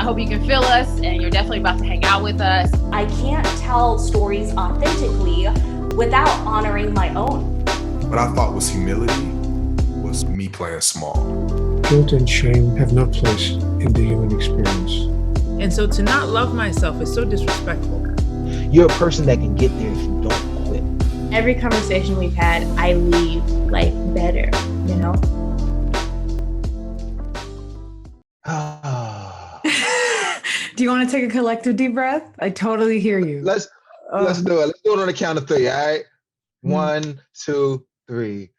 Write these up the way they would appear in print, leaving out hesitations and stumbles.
hope you can feel us, and you're definitely about to hang out with us. I can't tell stories authentically without honoring my own. What I thought was humility was me playing small. Guilt and shame have no place in the human experience. And so to not love myself is so disrespectful. You're a person that can get there if you don't quit. Every conversation we've had, I leave like better, you know? Do you want to take a collective deep breath? I totally hear you. Let's do it. Let's do it on the count of 3, all right? 1, 2, 3.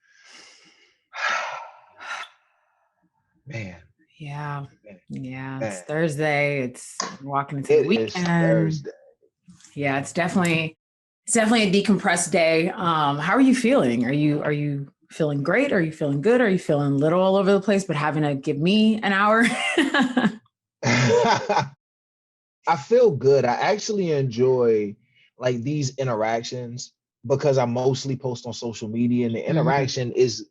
Man. Yeah. Man. It's Thursday. It's walking into the weekend. It is Thursday. Yeah, it's definitely a decompressed day. How are you feeling? Are you feeling great? Are you feeling good? Are you feeling a little all over the place, but having to give me an hour? I feel good. I actually enjoy like these interactions because I mostly post on social media, and the interaction is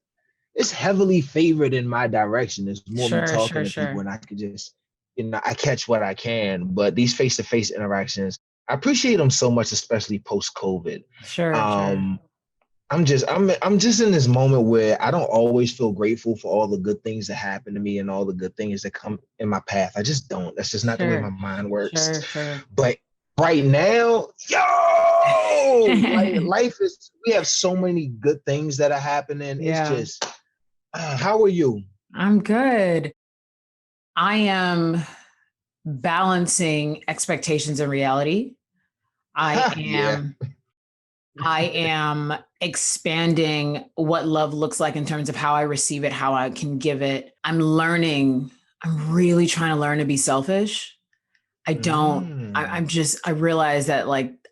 heavily favored in my direction. It's more me talking to people, and I could just, I catch what I can. But these face-to-face interactions, I appreciate them so much, especially post-COVID. Sure. I'm just in this moment where I don't always feel grateful for all the good things that happen to me and all the good things that come in my path. I just don't. That's just not the way my mind works. Sure. But right now, life is, we have so many good things that are happening. Yeah. It's just, how are you? I'm good. I am balancing expectations and reality. I am expanding what love looks like in terms of how I receive it, how I can give it. I'm really trying to learn to be selfish. I realized that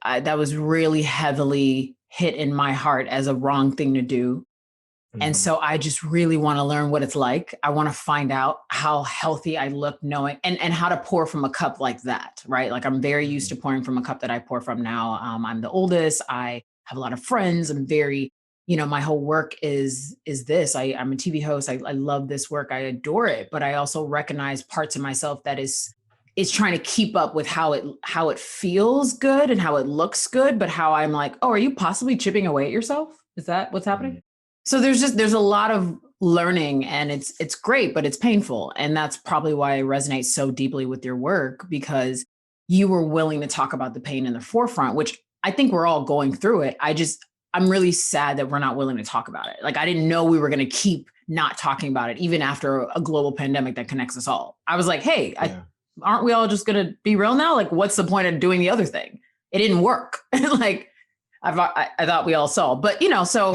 that was really heavily hit in my heart as a wrong thing to do. And so I just really want to learn what it's like. I want to find out how healthy I look knowing and how to pour from a cup like that, right? Like I'm very used to pouring from a cup that I pour from now. I'm the oldest. I have a lot of friends. I'm very, my whole work is this. I'm a TV host. I love this work. I adore it. But I also recognize parts of myself that is trying to keep up with how it feels good and how it looks good, but how I'm like, oh, are you possibly chipping away at yourself? Is that what's happening? So there's a lot of learning, and it's great, but it's painful. And that's probably why I resonate so deeply with your work, because you were willing to talk about the pain in the forefront, which I think we're all going through it. I'm really sad that we're not willing to talk about it. Like, I didn't know we were going to keep not talking about it, even after a global pandemic that connects us all. I was like, hey, aren't we all just going to be real now? Like, what's the point of doing the other thing? It didn't work. Like, I thought we all saw, but so,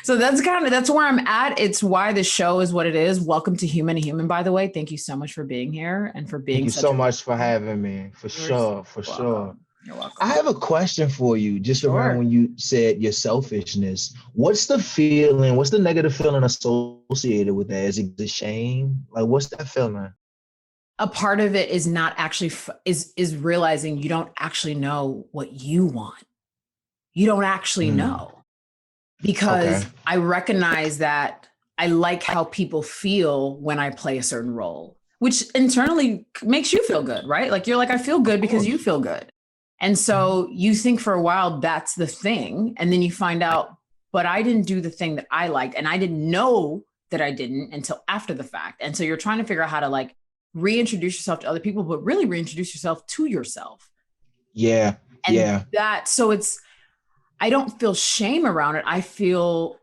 so that's where I'm at. It's why the show is what it is. Welcome to Human to Human, by the way. Thank you so much for being here and for being Thank you so much for having me. For sure. You're welcome. I have a question for you, just around when you said your selfishness. What's the feeling? What's the negative feeling associated with that? Is it the shame? Like, what's that feeling? A part of it is not actually is realizing you don't actually know what you want. You don't actually know, because I recognize that I like how people feel when I play a certain role, which internally makes you feel good, right? Like, you're like, I feel good because you feel good. And so you think for a while that's the thing. And then you find out, but I didn't do the thing that I liked. And I didn't know that I didn't until after the fact. And so you're trying to figure out how to reintroduce yourself to other people, but really reintroduce yourself to yourself. Yeah. And I don't feel shame around it. I feel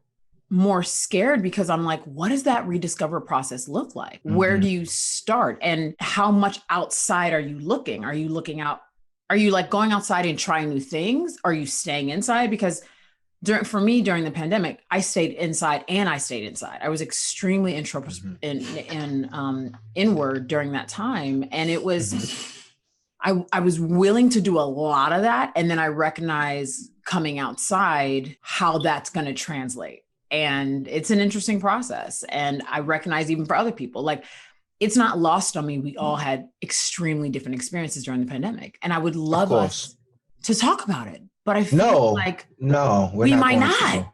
more scared because I'm like, what does that rediscover process look like? Where do you start? And how much outside are you looking? Are you looking out? Are you going outside and trying new things? Are you staying inside? Because for me, during the pandemic, I stayed inside and I stayed inside. I was extremely inward during that time. And it was, I was willing to do a lot of that. And then I recognized coming outside, how that's going to translate. And it's an interesting process. And I recognize even for other people, it's not lost on me. We all had extremely different experiences during the pandemic. And I would love us to talk about it. But I feel we might not.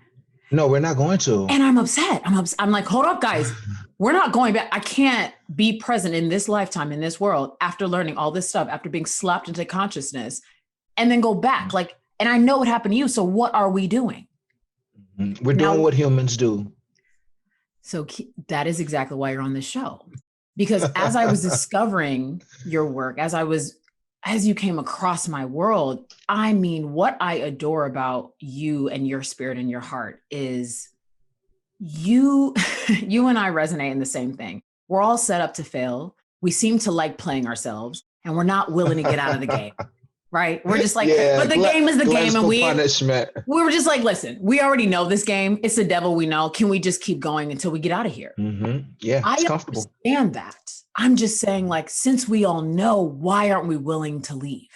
No, we're not going to. And I'm upset. I'm like, hold up, guys. we're not going back. I can't be present in this lifetime, in this world, after learning all this stuff, after being slapped into consciousness, and then go back. Like, and I know what happened to you. So what are we doing? We're doing what humans do. So that is exactly why you're on this show. Because as I was discovering your work, as you came across my world, I mean, what I adore about you and your spirit and your heart is you and I resonate in the same thing. We're all set up to fail. We seem to like playing ourselves, and we're not willing to get out of the game. Right? We're just like, but the game is the game. And we were just like, listen, we already know this game. It's the devil we know. Can we just keep going until we get out of here? Yeah, I it's comfortable. Understand that. I'm just saying, like, since we all know, why aren't we willing to leave?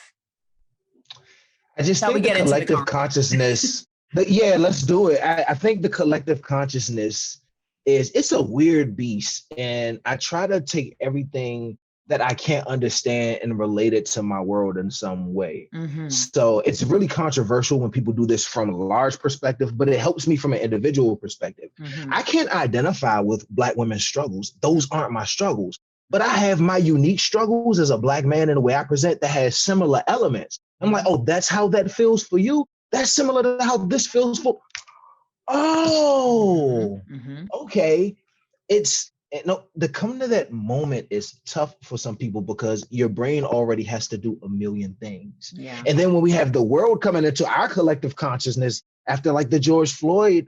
I just think the collective consciousness, let's do it. I think the collective consciousness it's a weird beast. And I try to take everything that I can't understand and relate it to my world in some way. So it's really controversial when people do this from a large perspective, but it helps me from an individual perspective. I can't identify with Black women's struggles. Those aren't my struggles, but I have my unique struggles as a Black man in the way I present that has similar elements. I'm like, oh, that's how that feels for you? That's similar to how this feels for, okay. The coming to that moment is tough for some people because your brain already has to do a million things. Yeah. And then when we have the world coming into our collective consciousness after like the George Floyd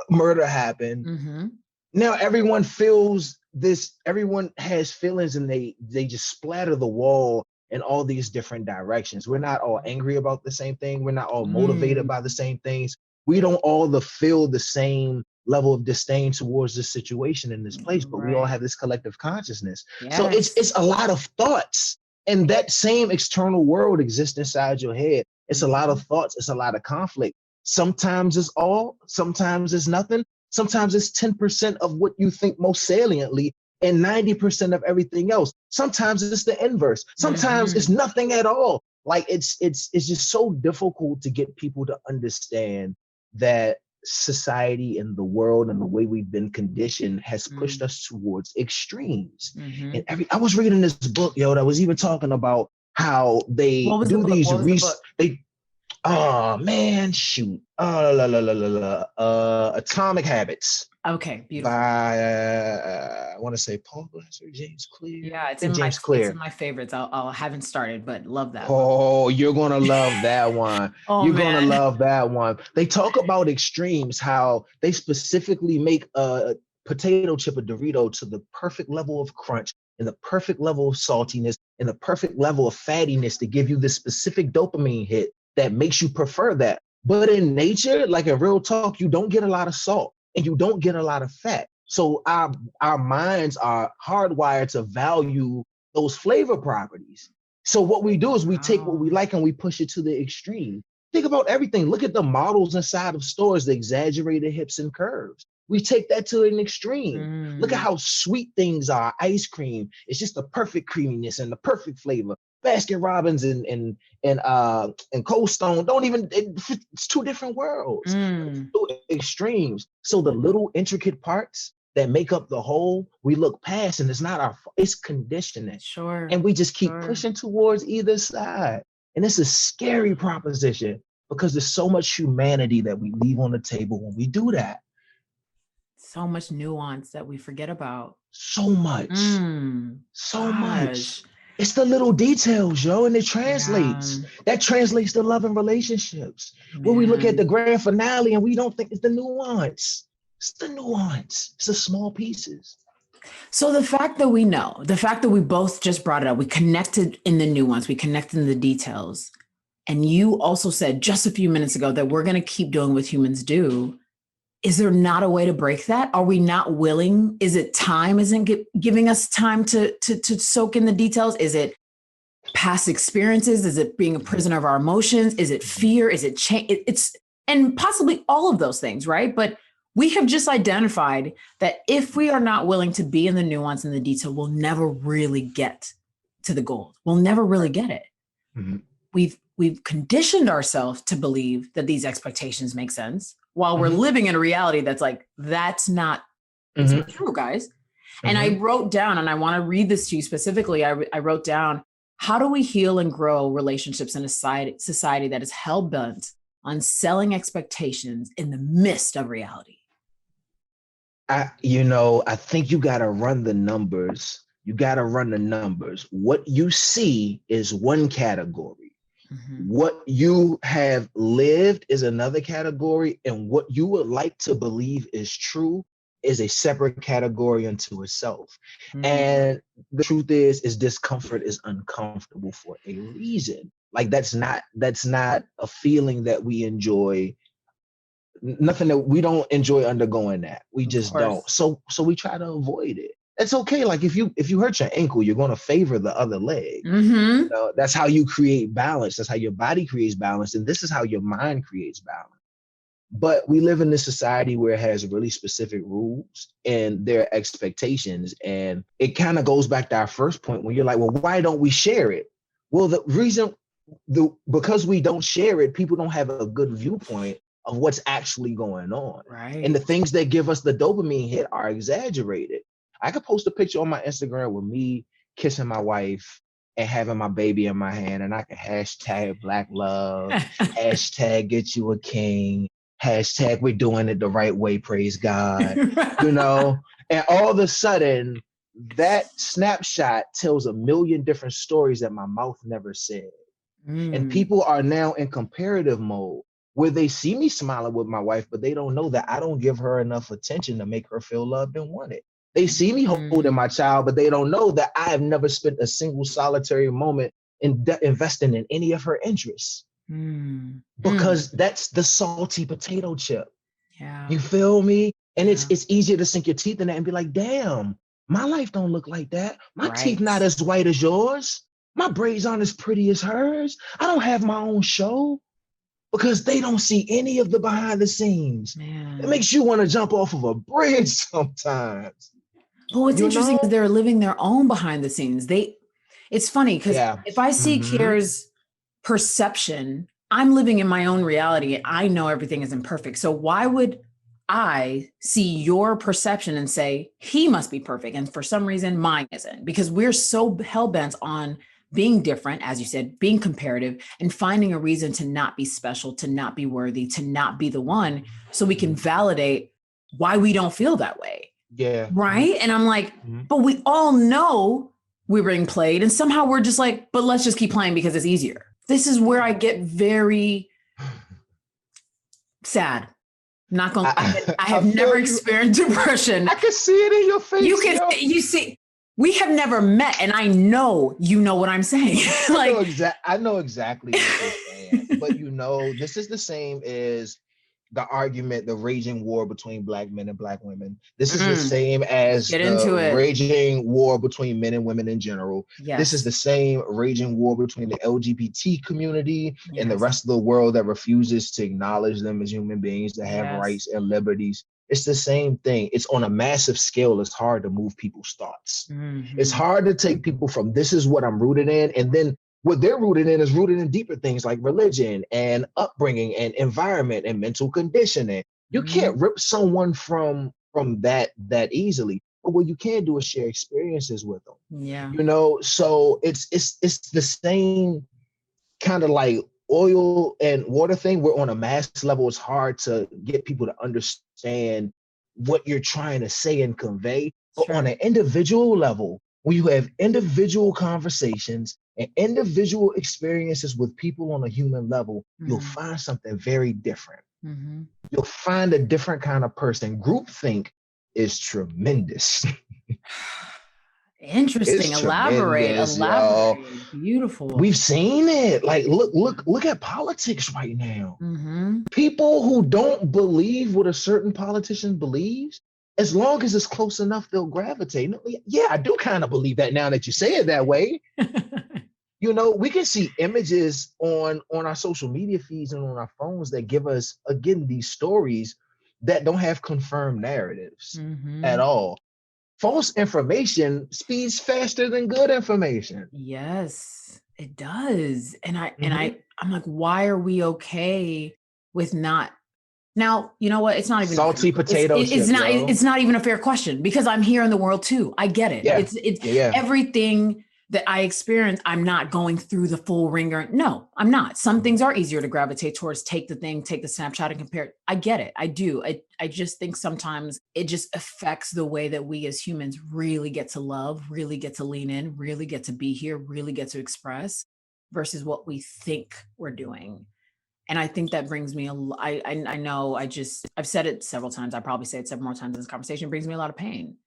murder happened, now everyone feels this, everyone has feelings and they just splatter the wall in all these different directions. We're not all angry about the same thing. We're not all motivated by the same things. We don't all feel the same level of disdain towards this situation in this place, but we all have this collective consciousness. Yes. So it's a lot of thoughts, and that same external world exists inside your head. It's a lot of thoughts. It's a lot of conflict. Sometimes it's all, sometimes it's nothing. Sometimes it's 10% of what you think most saliently and 90% of everything else. Sometimes it's the inverse. Sometimes it's nothing at all. Like it's just so difficult to get people to understand that society and the world and the way we've been conditioned has pushed us towards extremes. And I was reading this book, that was even talking about how they do these Atomic Habits. Okay, beautiful. By I want to say Paul Glass or James Clear. Yeah, it's in my favorites. I haven't started, but love that. Oh, you're gonna love that one. Gonna love that one. They talk about extremes, how they specifically make a potato chip, a Dorito, to the perfect level of crunch and the perfect level of saltiness and the perfect level of fattiness to give you this specific dopamine hit that makes you prefer that. But in nature, like in real talk, you don't get a lot of salt and you don't get a lot of fat. So our minds are hardwired to value those flavor properties. So what we do is we take what we like and we push it to the extreme. Think about everything. Look at the models inside of stores, the exaggerated hips and curves. We take that to an extreme. Look at how sweet things are. Ice cream, it's just the perfect creaminess and the perfect flavor. Baskin Robbins and Cold Stone it's two different worlds, two extremes. So the little intricate parts that make up the whole, we look past, and it's not our fault. It's conditioning. Sure. And we just keep pushing towards either side. And it's a scary proposition because there's so much humanity that we leave on the table when we do that. So much nuance that we forget about. So much. So much. It's the little details, and it translates. That translates to love and relationships. When we look at the grand finale and we don't think it's the nuance. It's the nuance. It's the small pieces. So the fact that we both just brought it up, we connected in the nuance, we connected in the details. And you also said just a few minutes ago that we're going to keep doing what humans do. Is there not a way to break that? Are we not willing? Is it time isn't giving us time to soak in the details? Is it past experiences? Is it being a prisoner of our emotions? Is it fear? Is it change? And possibly all of those things, right? But we have just identified that if we are not willing to be in the nuance and the detail, we'll never really get to the goal. We'll never really get it. We've conditioned ourselves to believe that these expectations make sense while we're living in a reality that's like, that's not true, guys. And I wrote down, and I want to read this to you specifically. I wrote down, how do we heal and grow relationships in a society that is hell-bent on selling expectations in the midst of reality? I think you got to run the numbers. What you see is one category. What you have lived is another category. And what you would like to believe is true is a separate category unto itself. And the truth is discomfort is uncomfortable for a reason. Like that's not a feeling that we enjoy. Nothing that we don't enjoy undergoing that. We just don't. So we try to avoid it. It's okay. Like if you hurt your ankle, you're going to favor the other leg. That's how you create balance. That's how your body creates balance. And this is how your mind creates balance. But we live in this society where it has really specific rules and their expectations. And it kind of goes back to our first point when you're like, well, why don't we share it? Well, the reason, because we don't share it, people don't have a good viewpoint of what's actually going on. Right. And the things that give us the dopamine hit are exaggerated. I could post a picture on my Instagram with me kissing my wife and having my baby in my hand, and I can hashtag Black love, hashtag get you a king, hashtag we're doing it the right way, praise God, and all of a sudden that snapshot tells a million different stories that my mouth never said. And people are now in comparative mode where they see me smiling with my wife, but they don't know that I don't give her enough attention to make her feel loved and wanted. They see me holding my child, but they don't know that I have never spent a single solitary moment investing in any of her interests. Because that's the salty potato chip. Yeah. You feel me? And it's easier to sink your teeth in that and be like, damn, my life don't look like that. My teeth not as white as yours. My braids aren't as pretty as hers. I don't have my own show. Because they don't see any of the behind the scenes. Man. It makes you want to jump off of a bridge sometimes. Well, what's interesting is they're living their own behind the scenes. It's funny because if I see Kier's perception, I'm living in my own reality. I know everything isn't perfect. So why would I see your perception and say, he must be perfect? And for some reason, mine isn't, because we're so hell-bent on being different, as you said, being comparative, and finding a reason to not be special, to not be worthy, to not be the one, so we can validate why we don't feel that way. Yeah. Right? And I'm like, but we all know we're being played, and somehow we're just like, but let's just keep playing because it's easier. This is where I get very sad. Not gonna. I have never experienced depression. I can see it in your face. You see. We have never met, and I know you know what I'm saying. I know exactly what you're saying. But this is the same as the argument, the raging war between Black men and Black women. This is the same as the raging war between men and women in general. Yes. This is the same raging war between the LGBT community and the rest of the world that refuses to acknowledge them as human beings that have rights and liberties. It's the same thing. It's on a massive scale. It's hard to move people's thoughts. It's hard to take people from this is what I'm rooted in, and then what they're rooted in is rooted in deeper things like religion and upbringing and environment and mental conditioning. You can't rip someone from that easily. But what you can do is share experiences with them. Yeah. So it's the same kind of like oil and water thing, where on a mass level, it's hard to get people to understand what you're trying to say and convey. But on an individual level, when you have individual conversations and individual experiences with people on a human level, you'll find something very different. You'll find a different kind of person. Groupthink is tremendous. Interesting. Elaborate. Y'all. Beautiful. We've seen it. Like, look at politics right now. People who don't believe what a certain politician believes, as long as it's close enough, they'll gravitate. Yeah, I do kind of believe that now that you say it that way. We can see images on our social media feeds and on our phones that give us, again, these stories that don't have confirmed narratives at all. False information speeds faster than good information. Yes, it does. And I'm like, why are we okay with not Now, you know what? It's not even salty potato chip, it's not even a fair question because I'm here in the world too. I get it. Yeah. It's everything that I experience. I'm not going through the full ringer. No, I'm not. Some things are easier to gravitate towards. Take the snapshot and compare it. I get it. I do. I just think sometimes it just affects the way that we as humans really get to love, really get to lean in, really get to be here, really get to express versus what we think we're doing. And I think that brings me I know I've said it several times. I probably say it several more times in this conversation. It brings me a lot of pain.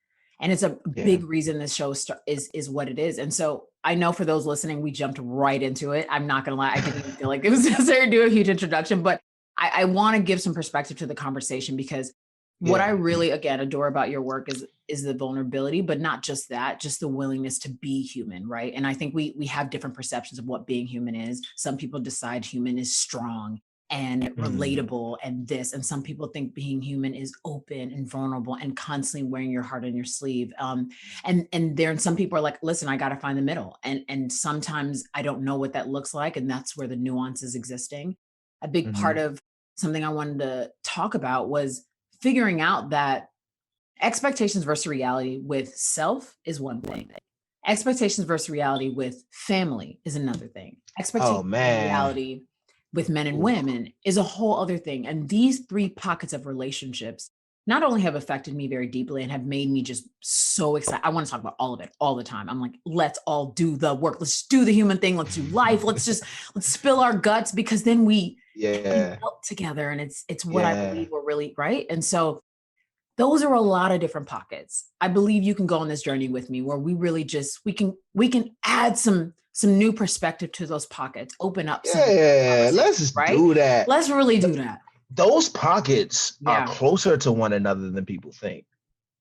And it's a big reason this show is what it is. And so I know for those listening, we jumped right into it. I'm not going to lie. I didn't even feel like it was necessary to do a huge introduction, but I want to give some perspective to the conversation because what I really, again, adore about your work is the vulnerability, but not just that, just the willingness to be human, right? And I think we have different perceptions of what being human is. Some people decide human is strong and relatable and this, and some people think being human is open and vulnerable and constantly wearing your heart on your sleeve. And some people are like, listen, I got to find the middle. And sometimes I don't know what that looks like. And that's where the nuance is existing. A big part of something I wanted to talk about was figuring out that expectations versus reality with self is one thing. Expectations versus reality with family is another thing. Expectations versus reality with men and women is a whole other thing. And these three pockets of relationships not only have affected me very deeply and have made me just so excited. I want to talk about all of it all the time. I'm like, let's all do the work. Let's do the human thing. Let's do life. Let's spill our guts because then we melt together. And it's what I believe we're really, right? And so those are a lot of different pockets. I believe you can go on this journey with me where we really just, we can add some new perspective to those pockets, open up. Let's do that. Let's really do that. Those pockets are closer to one another than people think.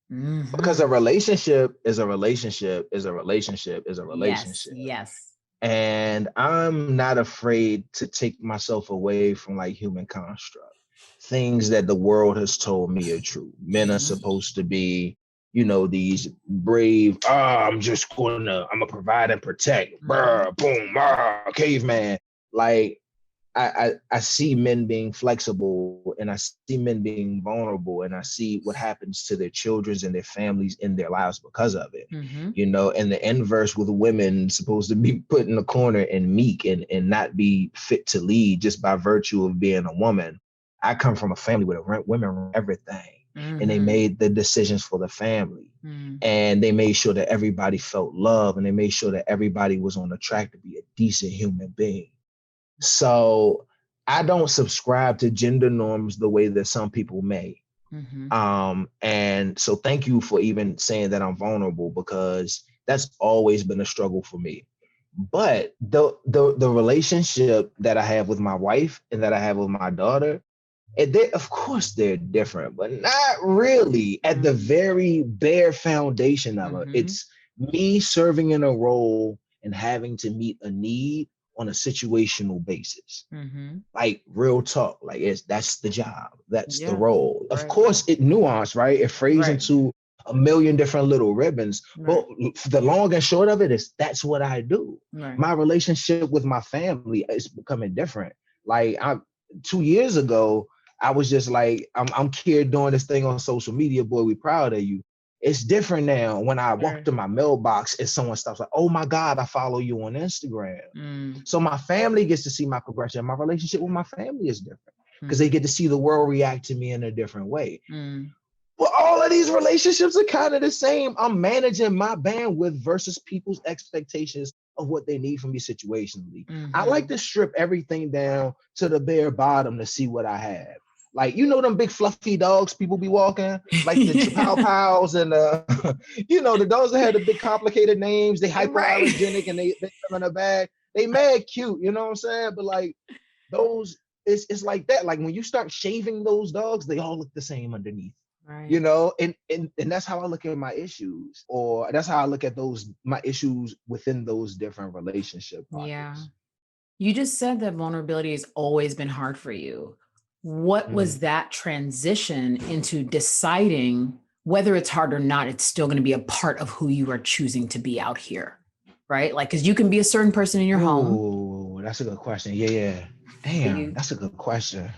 Because a relationship is a relationship is a relationship is a relationship. Yes. And I'm not afraid to take myself away from like human construct. Things that the world has told me are true. Men are supposed to be, these brave, I'm gonna provide and protect, boom, caveman. Like I see men being flexible and I see men being vulnerable and I see what happens to their children and their families in their lives because of it. And the inverse with women supposed to be put in a corner and meek and not be fit to lead just by virtue of being a woman. I come from a family where women run everything. And they made the decisions for the family. And they made sure that everybody felt love and they made sure that everybody was on the track to be a decent human being. So I don't subscribe to gender norms the way that some people may. And so thank you for even saying that I'm vulnerable because that's always been a struggle for me. But the relationship that I have with my wife and that I have with my daughter, of course they're different, but not really. At the very bare foundation of it, it's me serving in a role and having to meet a need on a situational basis. Like real talk, like that's the job, that's the role. Of course it nuanced, right? It phrased into a million different little ribbons, but the long and short of it is that's what I do. My relationship with my family is becoming different. Like 2 years ago, I was just like, I'm Kier doing this thing on social media, boy, we proud of you. It's different now when I walk to my mailbox and someone stops like, oh my God, I follow you on Instagram. So my family gets to see my progression. My relationship with my family is different because they get to see the world react to me in a different way. Well, all of these relationships are kind of the same. I'm managing my bandwidth versus people's expectations of what they need from me situationally. I like to strip everything down to the bare bottom to see what I have. Like, them big fluffy dogs people be walking, like the Pow Pows and, the dogs that had the big complicated names, they hyperallergenic and they come in a bag. They mad cute, you know what I'm saying? But like those, it's like that. Like when you start shaving those dogs, they all look the same underneath. And that's how I look at my issues, or that's how I look at my issues within those different relationship pockets. You just said that vulnerability has always been hard for you. What was that transition into deciding whether it's hard or not, it's still going to be a part of who you are choosing to be out here, right? Like, because you can be a certain person in your home. Oh, that's a good question. Yeah. Damn, that's a good question.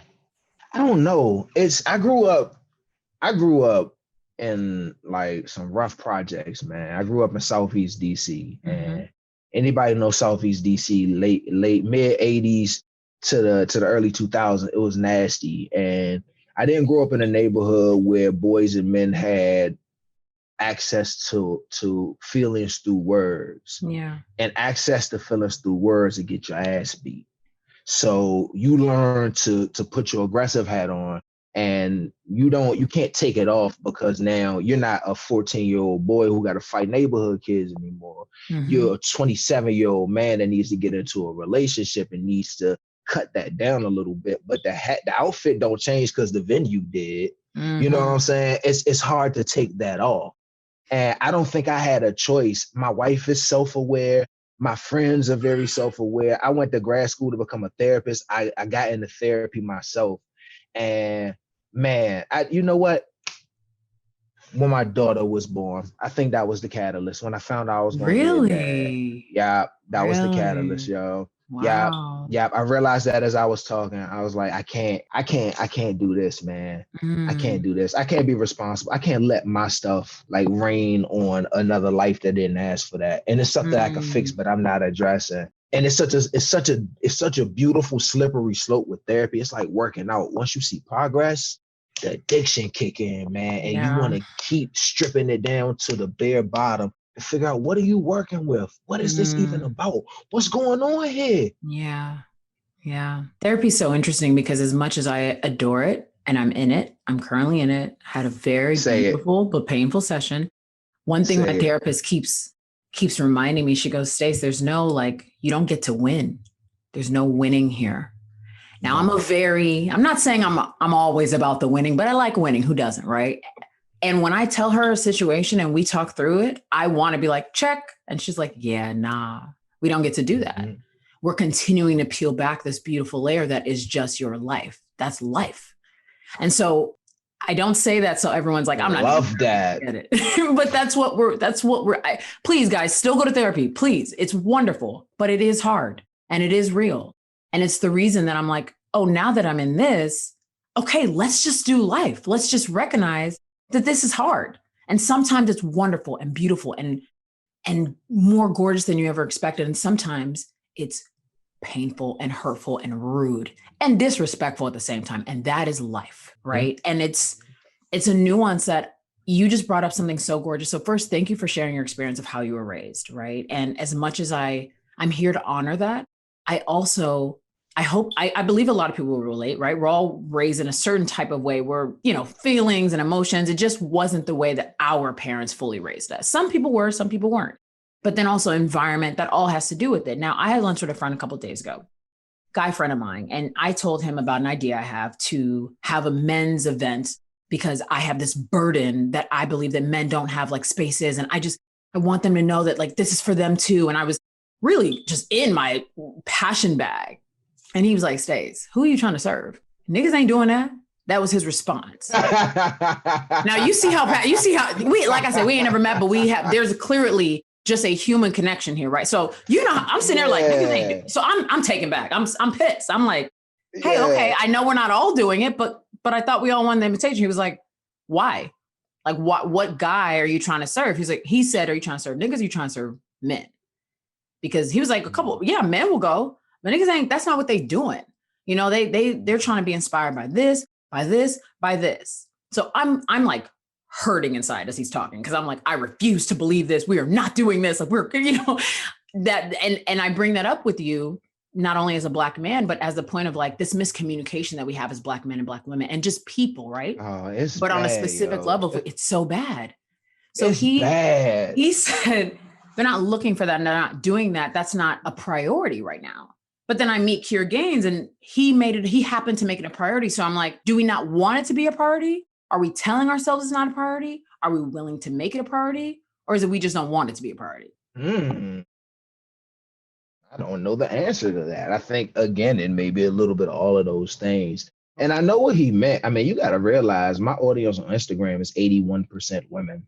I don't know. I grew up in like some rough projects, man. I grew up in Southeast DC, and anybody know Southeast DC, late mid 80s to the early 2000s, it was nasty. And I didn't grow up in a neighborhood where boys and men had access to feelings through words. Yeah. And access to feelings through words to get your ass beat. So you learn to put your aggressive hat on, and you can't take it off, because now you're not a 14-year-old boy who got to fight neighborhood kids anymore. You're a 27-year-old man that needs to get into a relationship and needs to cut that down a little bit. But the outfit don't change because the venue did. You know what I'm saying? It's hard to take that off. And I don't think I had a choice. My wife is self-aware. My friends are very self-aware. I went to grad school to become a therapist. I got into therapy myself. And man, you know what? When my daughter was born, I think that was the catalyst. When I found out I was going to be a dad. Yeah, that was the catalyst, yo. Wow. Yeah. I realized that as I was talking. I was like, I can't do this, man. I can't do this. I can't be responsible. I can't let my stuff like rain on another life that didn't ask for that. And it's something I can fix, but I'm not addressing. And it's such a beautiful slippery slope with therapy. It's like working out. Once you see progress, the addiction kick in, man. And you want to keep stripping it down to the bare bottom to figure out, what are you working with? What is this even about? What's going on here? Yeah. Therapy is so interesting because as much as I adore it and I'm in it, I'm currently in it, had a very beautiful but painful session. One thing my therapist keeps reminding me, she goes, Stace, there's no, like, you don't get to win. There's no winning here. Now I'm not saying I'm always about the winning, but I like winning. Who doesn't, right? And when I tell her a situation and we talk through it, I want to be like, check. And she's like, yeah, nah, we don't get to do that. We're continuing to peel back this beautiful layer that is just your life. That's life. And so I don't say that so everyone's like, I'm not. Love that. Get it. But that's what we're, please guys, still go to therapy. Please. It's wonderful, but it is hard and it is real. And it's the reason that I'm like, oh, now that I'm in this, okay, let's just do life. Let's just recognize that this is hard. And sometimes it's wonderful and beautiful and more gorgeous than you ever expected. And sometimes it's painful and hurtful and rude and disrespectful at the same time. And that is life, right? And it's a nuance that you just brought up something so gorgeous. So first, thank you for sharing your experience of how you were raised, right? And as much as I'm here to honor that, I believe a lot of people will relate, right? We're all raised in a certain type of way where, feelings and emotions, it just wasn't the way that our parents fully raised us. Some people were, some people weren't. But then also environment, that all has to do with it. Now, I had lunch with a friend a couple of days ago, guy friend of mine, and I told him about an idea I have to have a men's event because I have this burden that I believe that men don't have, like, spaces. And I want them to know that, like, this is for them too. And I was really just in my passion bag. And he was like, Stace, who are you trying to serve? Niggas ain't doing that. That was his response. Now you see how we, like I said, we ain't never met, but there's clearly just a human connection here, right? So, I'm sitting there like, niggas ain't. So I'm taken back. I'm pissed. I'm like, hey, okay, I know we're not all doing it, but I thought we all wanted the invitation. He was like, why? Like, what guy are you trying to serve? He said, are you trying to serve niggas? Or are you trying to serve men? Because he was like, men will go. But niggas ain't, that's not what they doing. They're trying to be inspired by this, by this, by this. So I'm like hurting inside as he's talking. Cause I'm like, I refuse to believe this. We are not doing this. Like that. And I bring that up with you, not only as a Black man, but as the point of like this miscommunication that we have as Black men and Black women and just people. Right. Oh, it's but bad, on a specific level, it's so bad. So bad. He said, they're not looking for that. And they're not doing that. That's not a priority right now. But then I meet Kier Gaines and he happened to make it a priority. So I'm like, do we not want it to be a priority? Are we telling ourselves it's not a priority? Are we willing to make it a priority? Or is it we just don't want it to be a priority? I don't know the answer to that. I think, again, it may be a little bit of all of those things. And I know what he meant. I mean, you got to realize my audience on Instagram is 81% women.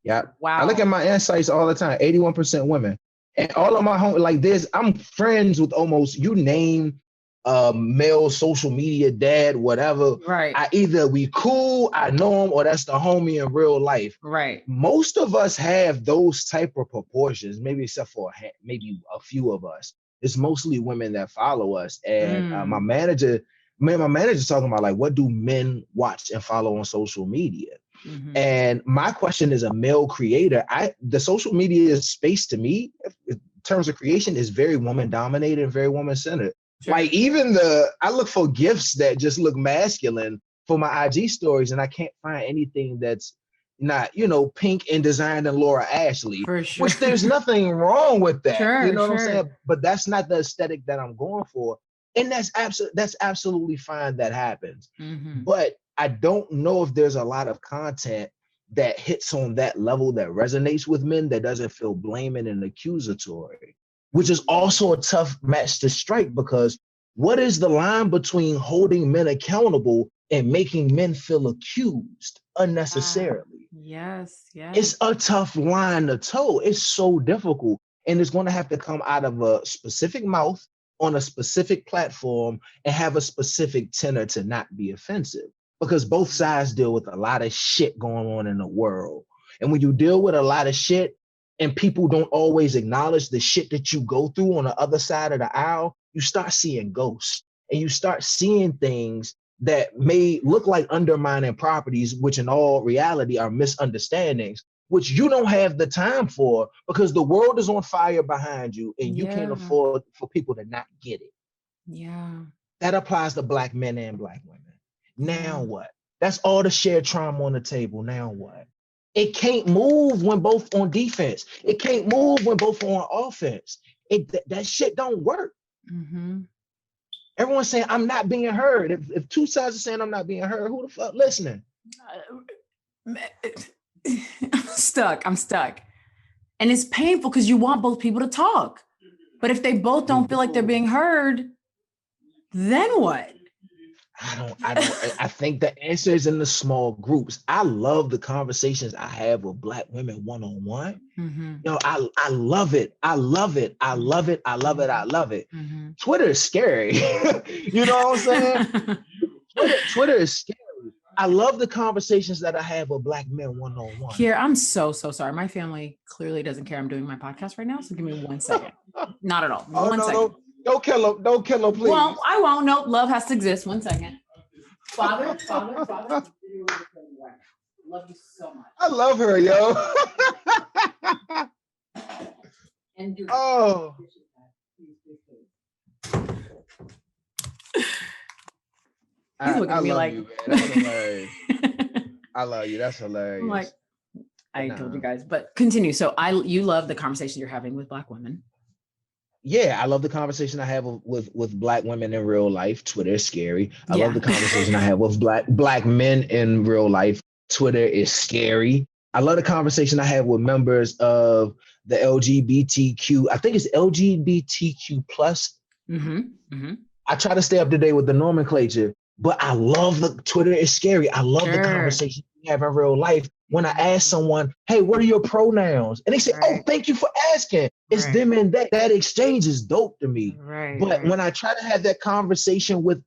Yeah. Wow. I look at my insights all the time, 81% women. And all of my I'm friends with almost, you name male social media dad, whatever. Right. We cool, I know him, or that's the homie in real life. Right. Most of us have those type of proportions, maybe except for maybe a few of us. It's mostly women that follow us. And my manager's talking about like, what do men watch and follow on social media? Mm-hmm. And my question as a male creator, the social media space to me, in terms of creation, is very woman dominated and very woman centered. Sure. Like even I look for gifts that just look masculine for my IG stories, and I can't find anything that's not, pink and designed in Laura Ashley, for sure. Which there's nothing wrong with that. Sure, you know what I'm saying? But that's not the aesthetic that I'm going for. And that's absolutely fine that happens. Mm-hmm. But I don't know if there's a lot of content that hits on that level that resonates with men that doesn't feel blaming and accusatory, which is also a tough match to strike, because what is the line between holding men accountable and making men feel accused unnecessarily? Yes. It's a tough line to toe. It's so difficult. And it's going to have to come out of a specific mouth on a specific platform and have a specific tenor to not be offensive, because both sides deal with a lot of shit going on in the world. And when you deal with a lot of shit and people don't always acknowledge the shit that you go through on the other side of the aisle, you start seeing ghosts and you start seeing things that may look like undermining properties, which in all reality are misunderstandings, which you don't have the time for because the world is on fire behind you and you can't afford for people to not get it. Yeah. That applies to Black men and Black women. Now what? That's all the shared trauma on the table. Now what? It can't move when both on defense. It can't move when both on offense. That shit don't work. Mm-hmm. Everyone's saying, I'm not being heard. If two sides are saying I'm not being heard, who the fuck listening? I'm stuck. And it's painful because you want both people to talk. But if they both don't feel like they're being heard, then what? I think the answer is in the small groups. I love the conversations I have with Black women one-on-one. Mm-hmm. I love it. I love it. I love it. I love it. I love it. Mm-hmm. Twitter is scary. You know what I'm saying? Twitter is scary. I love the conversations that I have with Black men one-on-one. Kier, I'm so sorry. My family clearly doesn't care I'm doing my podcast right now. So give me 1 second. Not at all. One second. Don't kill him. Don't kill him, please. Well, I won't. Nope. Love has to exist. 1 second. Father. Love you so much. I love her, yo. And oh. He's looking at me like, you, man. That's hilarious. I love you. That's hilarious. I'm like, I told you guys, but continue. So you love the conversation you're having with Black women. Yeah, I love the conversation I have with Black women in real life. Twitter is scary. I love the conversation I have with black men in real life. Twitter is scary. I love the conversation I have with members of the LGBTQ. I think it's LGBTQ plus. Mm-hmm. Mm-hmm. I try to stay up to date with the nomenclature, but I love the Twitter is scary. I love the conversation we have in real life. When I ask someone, hey, what are your pronouns? And they say, oh, thank you for asking. It's them and that. That exchange is dope to me. But when I try to have that conversation with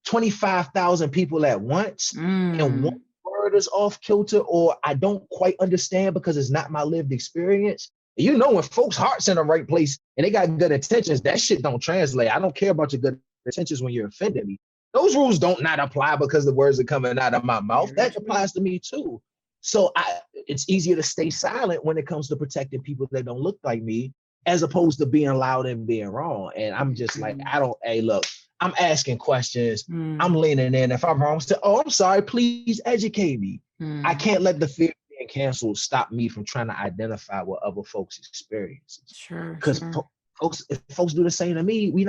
25,000 people at once and one word is off kilter or I don't quite understand because it's not my lived experience, you know, when folks' hearts in the right place and they got good intentions, that shit don't translate. I don't care about your good intentions when you're offending me. Those rules don't not apply because the words are coming out of my mouth. That applies to me too. So it's easier to stay silent when it comes to protecting people that don't look like me, as opposed to being loud and being wrong. And I'm just like, hey, look, I'm asking questions. I'm leaning in. If I'm wrong, say, oh, I'm sorry, please educate me. I can't let the fear of being canceled stop me from trying to identify what other folks' experiences. Sure. Because if folks do the same to me, we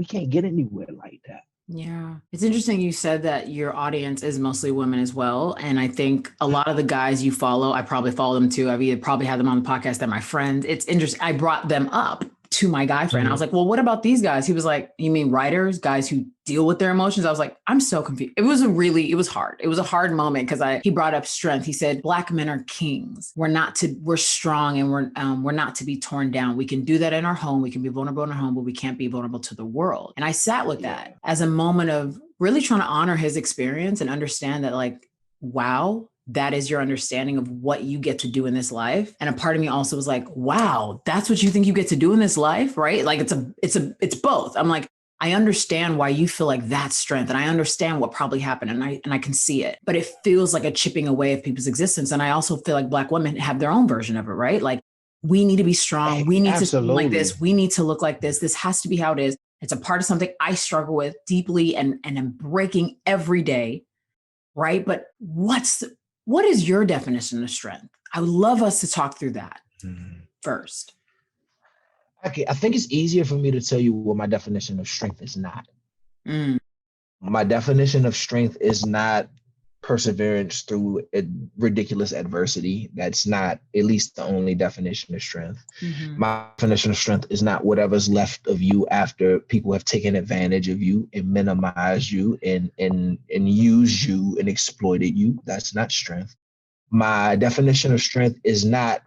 can't get anywhere like that. Yeah. It's interesting you said that your audience is mostly women as well. And I think a lot of the guys you follow, I probably follow them too. I've either probably had them on the podcast, they're my friends. It's interesting. I brought them up to my guy friend. I was like, well, what about these guys? He was like, you mean writers, guys who deal with their emotions? I was like, I'm so confused. It was hard. It was a hard moment because he brought up strength. He said, Black men are kings. We're strong and we're not to be torn down. We can do that in our home. We can be vulnerable in our home, but we can't be vulnerable to the world. And I sat with that as a moment of really trying to honor his experience and understand that, like, wow, that is your understanding of what you get to do in this life. And a part of me also was like, wow, that's what you think you get to do in this life, right? Like it's both. I'm like, I understand why you feel like that's strength. And I understand what probably happened and I can see it, but it feels like a chipping away of people's existence. And I also feel like Black women have their own version of it, right? Like, we need to be strong. We need to look like this. We need to look like this. This has to be how it is. It's a part of something I struggle with deeply and am breaking every day, right? But what is your definition of strength? I would love us to talk through that first. Okay, I think it's easier for me to tell you what my definition of strength is not. My definition of strength is not perseverance through ridiculous adversity. That's not, at least, the only definition of strength. My definition of strength is not whatever's left of you after people have taken advantage of you and minimized you and used you and exploited you. That's not strength. My definition of strength is not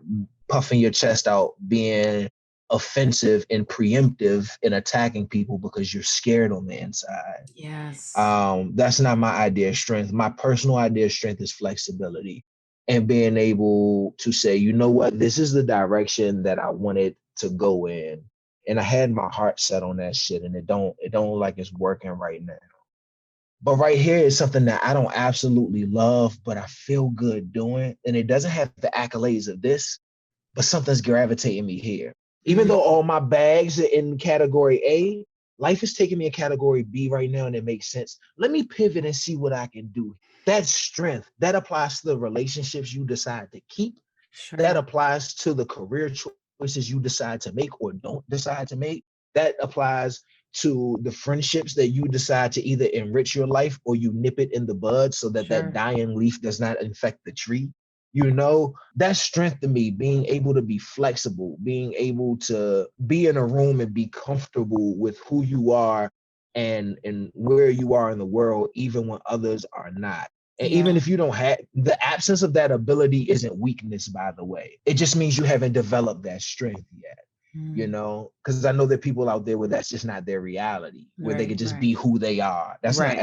puffing your chest out, being offensive and preemptive in attacking people because you're scared on the inside. Yes. That's not my idea of strength. My personal idea of strength is flexibility and being able to say, you know what, this is the direction that I wanted to go in. And I had my heart set on that shit, and it don't look like it's working right now. But right here is something that I don't absolutely love, but I feel good doing. And it doesn't have the accolades of this, but something's gravitating me here. Even though all my bags are in category A, life is taking me in category B right now, and it makes sense. Let me pivot and see what I can do. That's strength. That applies to the relationships you decide to keep. Sure. That applies to the career choices you decide to make or don't decide to make. That applies to the friendships that you decide to either enrich your life or you nip it in the bud so that that dying leaf does not infect the tree. You know, that's strength to me, being able to be flexible, being able to be in a room and be comfortable with who you are and where you are in the world, even when others are not. And even if you don't have, the absence of that ability isn't weakness, by the way. It just means you haven't developed that strength yet. You know, because I know there are people out there where that's just not their reality, where they could just be who they are. That's not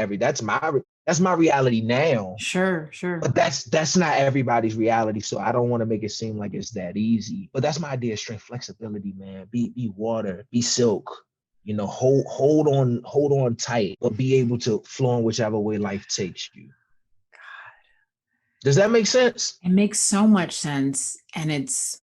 that's my reality now. Sure. But that's not everybody's reality. So I don't want to make it seem like it's that easy. But that's my idea of strength, flexibility, man. Be water, be silk. You know, hold on tight, but be able to flow in whichever way life takes you. God. Does that make sense? It makes so much sense. And it's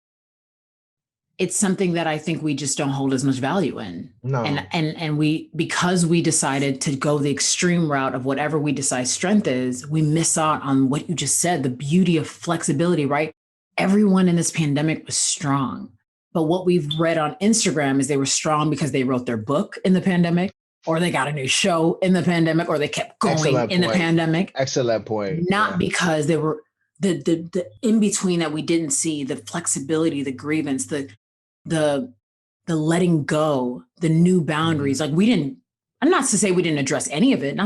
something that I think we just don't hold as much value in. No. And we, because we decided to go the extreme route of whatever we decide strength is, we miss out on what you just said, the beauty of flexibility, right? Everyone in this pandemic was strong. But what we've read on Instagram is they were strong because they wrote their book in the pandemic, or they got a new show in the pandemic, or they kept going in the pandemic. Excellent point. Not because they were the in-between that we didn't see, the flexibility, the grievance, the letting go, the new boundaries. Like I'm not to say we didn't address any of it,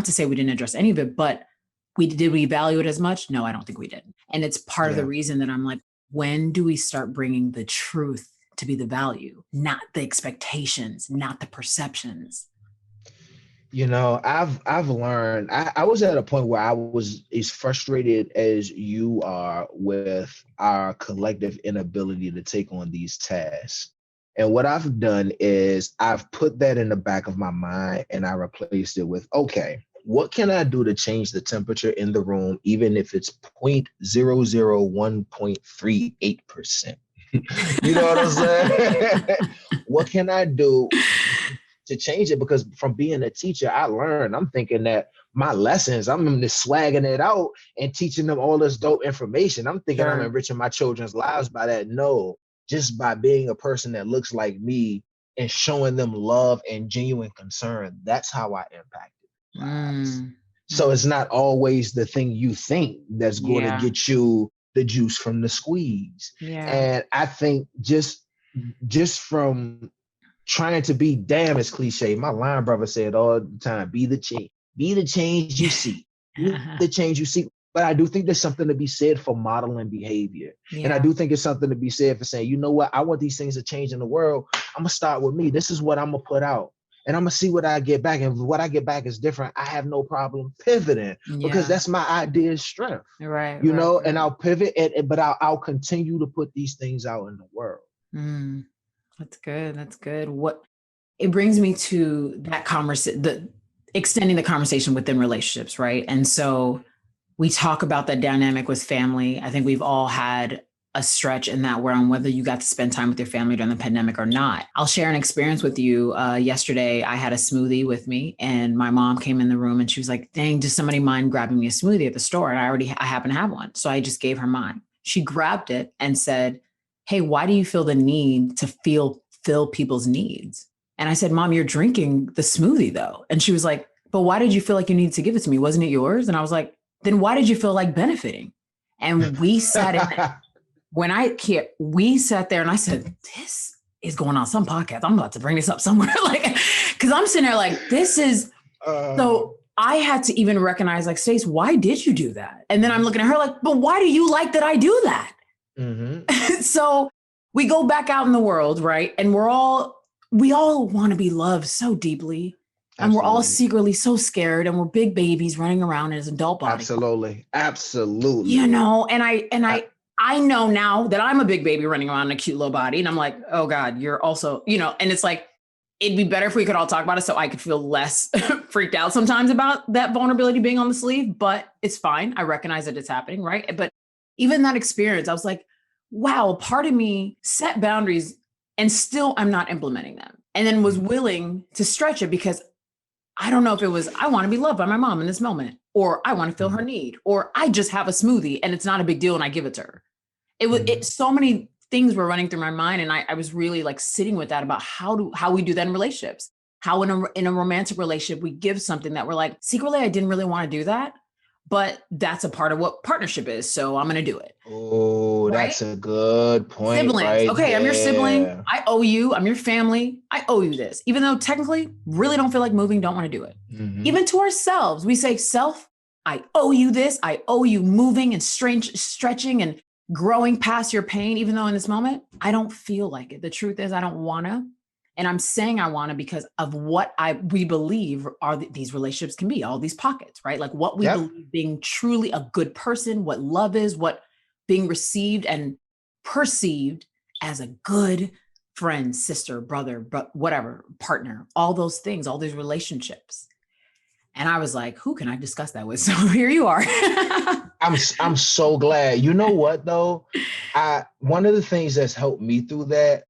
but did we value it as much? No, I don't think we did. And it's part of the reason that I'm like, when do we start bringing the truth to be the value, not the expectations, not the perceptions? You know, I've learned, I was at a point where I was as frustrated as you are with our collective inability to take on these tasks. And what I've done is I've put that in the back of my mind and I replaced it with, okay, what can I do to change the temperature in the room, even if it's 0.001.38%? You know what I'm saying? What can I do to change it? Because from being a teacher, I learned, I'm thinking that my lessons, I'm just swagging it out and teaching them all this dope information. I'm thinking I'm enriching my children's lives by that. No, just by being a person that looks like me and showing them love and genuine concern. That's how I impacted lives. So it's not always the thing you think that's going to get you the juice from the squeeze. And I think just from trying to be, damn, it's cliche. My line brother said all the time, be the change you see. Be the change you see. But I do think there's something to be said for modeling behavior. Yeah. And I do think it's something to be said for saying, you know what, I want these things to change in the world. I'm gonna start with me. This is what I'm gonna put out. And I'm gonna see what I get back. And what I get back is different. I have no problem pivoting because that's my idea's strength. Right. You know, and I'll pivot, but I'll continue to put these things out in the world. That's good. That's good. What it brings me to that conversation, extending the conversation within relationships, right? And so we talk about that dynamic with family. I think we've all had a stretch in that where on whether you got to spend time with your family during the pandemic or not. I'll share an experience with you. Yesterday, I had a smoothie with me and my mom came in the room and she was like, dang, does somebody mind grabbing me a smoothie at the store? And I happen to have one. So I just gave her mine. She grabbed it and said, hey, why do you feel the need to fill people's needs? And I said, Mom, you're drinking the smoothie though. And she was like, but why did you feel like you needed to give it to me? Wasn't it yours? And I was like, then why did you feel like benefiting? And we sat in we sat there and I said, this is going on some podcast. I'm about to bring this up somewhere. Cause I'm sitting there like, this is, so I had to even recognize like, Stace, why did you do that? And then I'm looking at her like, but why do you like that I do that? So we go back out in the world, right? And we all want to be loved so deeply. And We're all secretly so scared and we're big babies running around as adult bodies. Absolutely. You know, and I know now that I'm a big baby running around in a cute little body. And I'm like, oh God, you're also, you know, and it's like, it'd be better if we could all talk about it so I could feel less freaked out sometimes about that vulnerability being on the sleeve, but it's fine. I recognize that it's happening, right? But even that experience, I was like, wow, part of me set boundaries and still I'm not implementing them. And then was willing to stretch it because I don't know if it was, I want to be loved by my mom in this moment, or I want to fill her need, or I just have a smoothie and it's not a big deal and I give it to her. So many things were running through my mind. And I was really like sitting with that about how we do that in relationships, how in a romantic relationship, we give something that we're like, secretly, I didn't really want to do that, but that's a part of what partnership is. So I'm going to do it. Oh, right? That's a good point. Siblings. Right okay. there. I'm your sibling. I owe you. I'm your family. I owe you this, even though technically really don't feel like moving, don't want to do it. Even to ourselves, we say self, I owe you this. I owe you moving and stretching and growing past your pain, even though in this moment, I don't feel like it. The truth is I don't want to. And I'm saying I want to because of what we believe are these relationships can be, all these pockets, right? Like what we believe being truly a good person, what love is, what being received and perceived as a good friend, sister, brother, whatever, partner, all those things, all these relationships. And I was like, who can I discuss that with? So here you are. I'm so glad. You know what though? One of the things that's helped me through that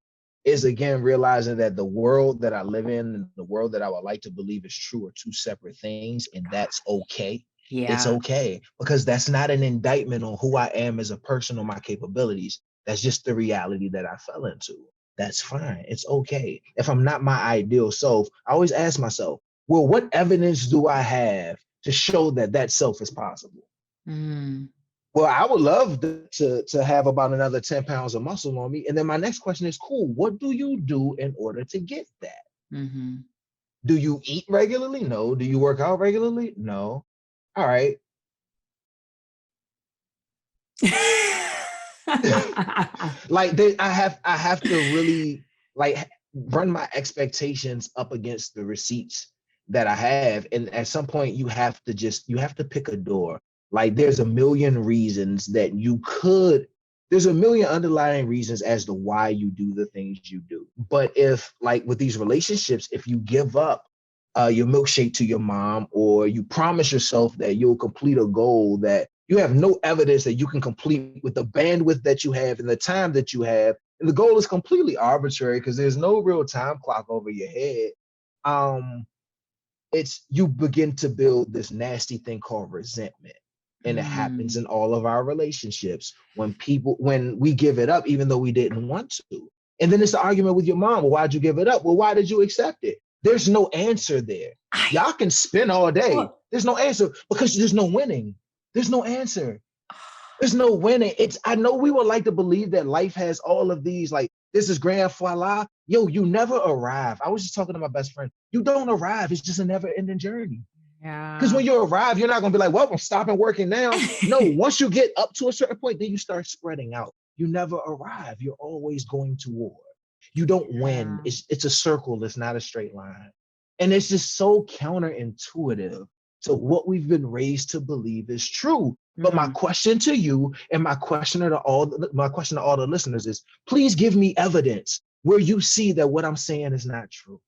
is again realizing that the world that I live in and the world that I would like to believe is true are two separate things, and that's okay. Yeah. It's okay because that's not an indictment on who I am as a person or my capabilities. That's just the reality that I fell into. That's fine. It's okay. If I'm not my ideal self, I always ask myself, well, what evidence do I have to show that self is possible? Well, I would love to have about another 10 pounds of muscle on me. And then my next question is, cool, what do you do in order to get that? Do you eat regularly? No. Do you work out regularly? No. All right. Like I have to really like run my expectations up against the receipts that I have. And at some point you have to pick a door. Like there's a million reasons that there's a million underlying reasons as to why you do the things you do. But if like with these relationships, if you give up your milkshake to your mom, or you promise yourself that you'll complete a goal that you have no evidence that you can complete with the bandwidth that you have and the time that you have, and the goal is completely arbitrary because there's no real time clock over your head, you begin to build this nasty thing called resentment. And it happens in all of our relationships when we give it up, even though we didn't want to. And then it's the argument with your mom. Well, why'd you give it up? Well, why did you accept it? There's no answer there. Y'all can spin all day. There's no answer because there's no winning. There's no answer. There's no winning. I know we would like to believe that life has all of these, like This is grand voila. Yo, you never arrive. I was just talking to my best friend. You don't arrive. It's just a never-ending journey. Yeah. Because when you arrive, you're not going to be like, well, I'm stopping working now. No, once you get up to a certain point, then you start spreading out. You never arrive. You're always going toward. You don't win. It's a circle. It's not a straight line. And it's just so counterintuitive to what we've been raised to believe is true. But my question to you and my question to all the listeners is, please give me evidence where you see that what I'm saying is not true.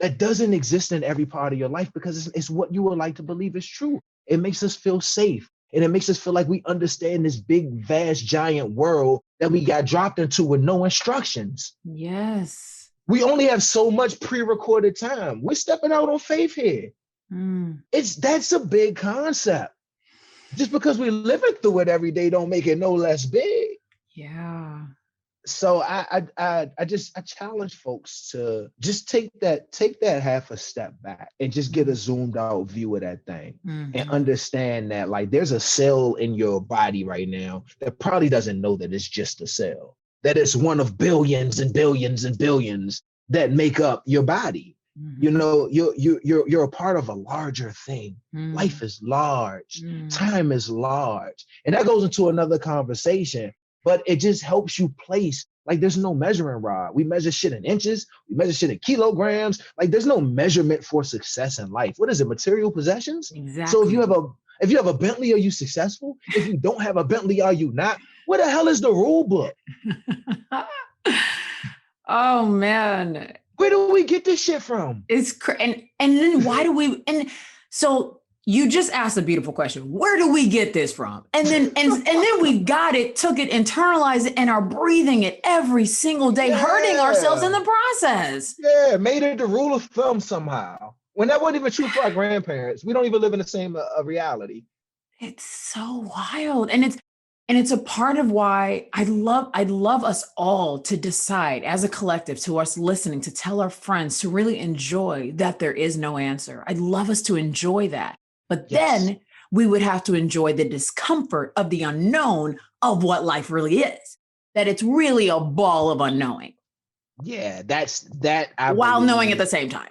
That doesn't exist in every part of your life because it's what you would like to believe is true. It makes us feel safe. And it makes us feel like we understand this big, vast, giant world that we got dropped into with no instructions. Yes. We only have so much pre-recorded time. We're stepping out on faith here. That's a big concept. Just because we're living through it every day don't make it no less big. Yeah. So I challenge folks to just take that half a step back and just get a zoomed out view of that thing and understand that like there's a cell in your body right now that probably doesn't know that it's just a cell, that it's one of billions and billions and billions that make up your body. You know, you're a part of a larger thing. Life is large, time is large, and that goes into another conversation. But it just helps you place, like there's no measuring rod. We measure shit in inches, we measure shit in kilograms. Like there's no measurement for success in life. What is it, material possessions? Exactly. So if you have a Bentley, are you successful? If you don't have a Bentley, are you not? Where the hell is the rule book? Oh man. Where do we get this shit from? It's and then why do we, and so you just asked a beautiful question. Where do we get this from? And then we got it, took it, internalized it, and are breathing it every single day, hurting ourselves in the process. Yeah, made it the rule of thumb somehow. When that wasn't even true for our grandparents. We don't even live in the same reality. It's so wild. And it's a part of why I'd love us all to decide as a collective, to us listening, to tell our friends to really enjoy that there is no answer. I'd love us to enjoy that. But then we would have to enjoy the discomfort of the unknown of what life really is, that it's really a ball of unknowing. Yeah, that's that. While knowing at the same time.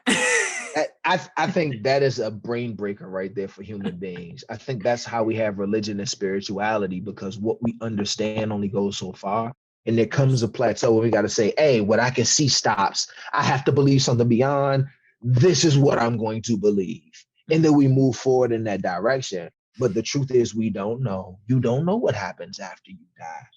I think that is a brain breaker right there for human beings. I think that's how we have religion and spirituality, because what we understand only goes so far. And there comes a plateau where we got to say, hey, what I can see stops. I have to believe something beyond. This is what I'm going to believe. And then we move forward in that direction. But the truth is, we don't know. You don't know what happens after you die.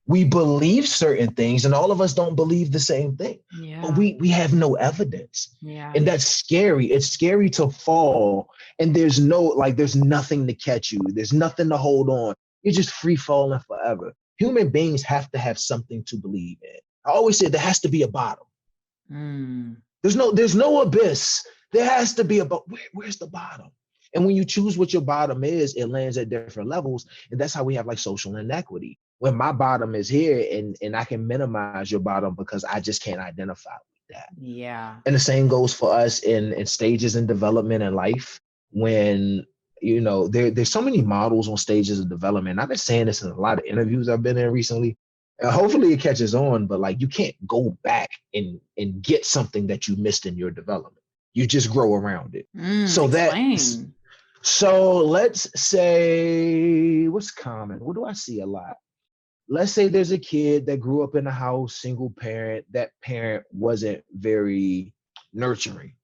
We believe certain things, and all of us don't believe the same thing. Yeah. But we have no evidence. Yeah. And that's scary. It's scary to fall, and there's nothing to catch you. There's nothing to hold on. You're just free falling forever. Human beings have to have something to believe in. I always say there has to be a bottom. There's no abyss. There has to be where's the bottom? And when you choose what your bottom is, it lands at different levels. And that's how we have like social inequity. When my bottom is here and I can minimize your bottom because I just can't identify with that. Yeah. And the same goes for us in stages in development in life. When, you know, there's so many models on stages of development. I've been saying this in a lot of interviews I've been in recently. Hopefully it catches on, but like you can't go back and get something that you missed in your development. You just grow around it. So let's say, what's common? What do I see a lot? Let's say there's a kid that grew up in a house, single parent. That parent wasn't very nurturing.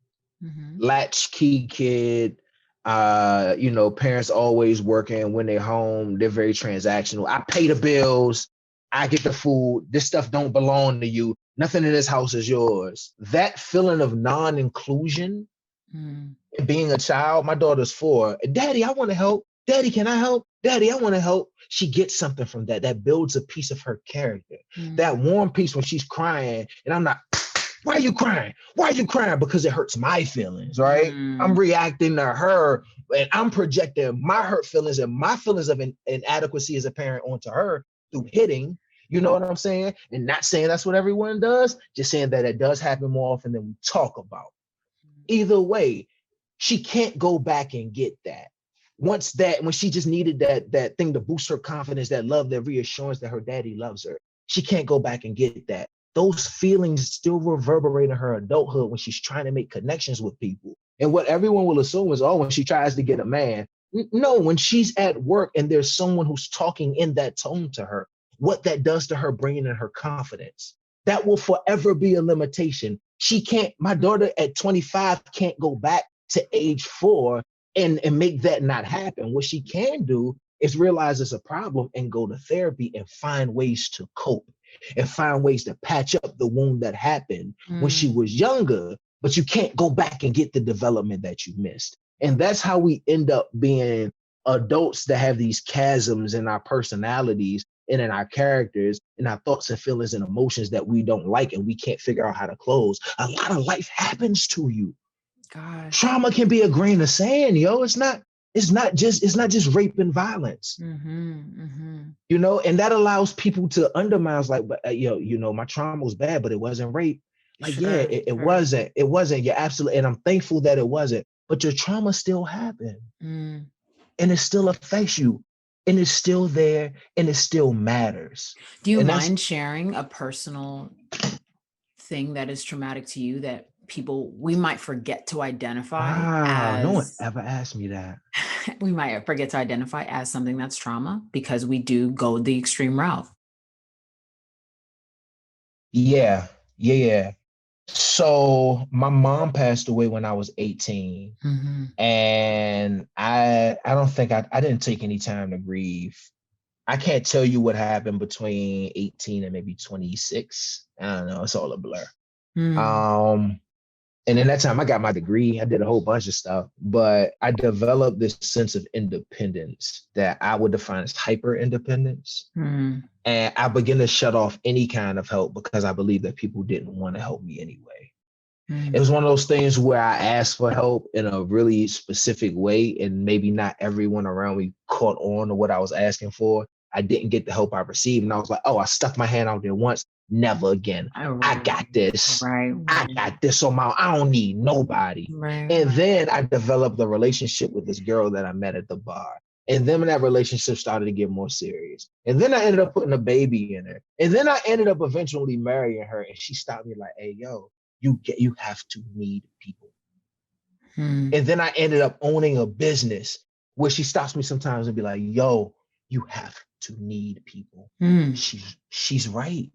Latchkey kid, parents always working. When they're home, they're very transactional. I pay the bills. I get the food. This stuff don't belong to you. Nothing in this house is yours. That feeling of non-inclusion and being a child, my daughter's 4. Daddy, I want to help. Daddy, can I help? Daddy, I want to help. She gets something from that. That builds a piece of her character. That warm piece when she's crying. And I'm not, why are you crying? Why are you crying? Because it hurts my feelings, right? I'm reacting to her and I'm projecting my hurt feelings and my feelings of inadequacy as a parent onto her through hitting. You know what I'm saying? And not saying that's what everyone does, just saying that it does happen more often than we talk about. Either way, she can't go back and get that. When she just needed that thing to boost her confidence, that love, that reassurance that her daddy loves her. she can't go back and get that. Those feelings still reverberate in her adulthood when she's trying to make connections with people. And what everyone will assume is, oh, when she tries to get a man. No, when she's at work and there's someone who's talking in that tone to her, what that does to her brain and her confidence, that will forever be a limitation. She can't, my daughter at 25 can't go back to age 4 and make that not happen. What she can do is realize it's a problem and go to therapy and find ways to cope and find ways to patch up the wound that happened when she was younger, but you can't go back and get the development that you missed. And that's how we end up being adults that have these chasms in our personalities and in our characters and our thoughts and feelings and emotions that we don't like and we can't figure out how to close. A lot of life happens to you. Gosh. Trauma can be a grain of sand, yo. It's not just rape and violence. You know, and that allows people to undermine, like, but you know, my trauma was bad, but it wasn't rape. Like, yeah, it wasn't. It wasn't. You're absolutely, and I'm thankful that it wasn't. But your trauma still happened, and it still affects you, and it's still there, and it still matters. Do you mind sharing a personal thing that is traumatic to you that we might forget to identify? No one ever asked me that. We might forget to identify as something that's trauma because we do go the extreme route. Yeah. So my mom passed away when I was 18, and I don't think I didn't take any time to grieve. I can't tell you what happened between 18 and maybe 26. I don't know. It's all a blur. And in that time, I got my degree. I did a whole bunch of stuff, but I developed this sense of independence that I would define as hyper independence. And I began to shut off any kind of help because I believed that people didn't want to help me anyway. It was one of those things where I asked for help in a really specific way, and maybe not everyone around me caught on to what I was asking for. I didn't get the help I received, and I was like, oh, I stuck my hand out there once. Never again. I got this. I got this on my own. I don't need nobody. And then I developed a relationship with this girl that I met at the bar. And then when that relationship started to get more serious. And then I ended up putting a baby in her. And then I ended up eventually marrying her. And she stopped me like, hey, yo, you have to need people. And then I ended up owning a business where she stops me sometimes and be like, yo, you have to need people. She's right.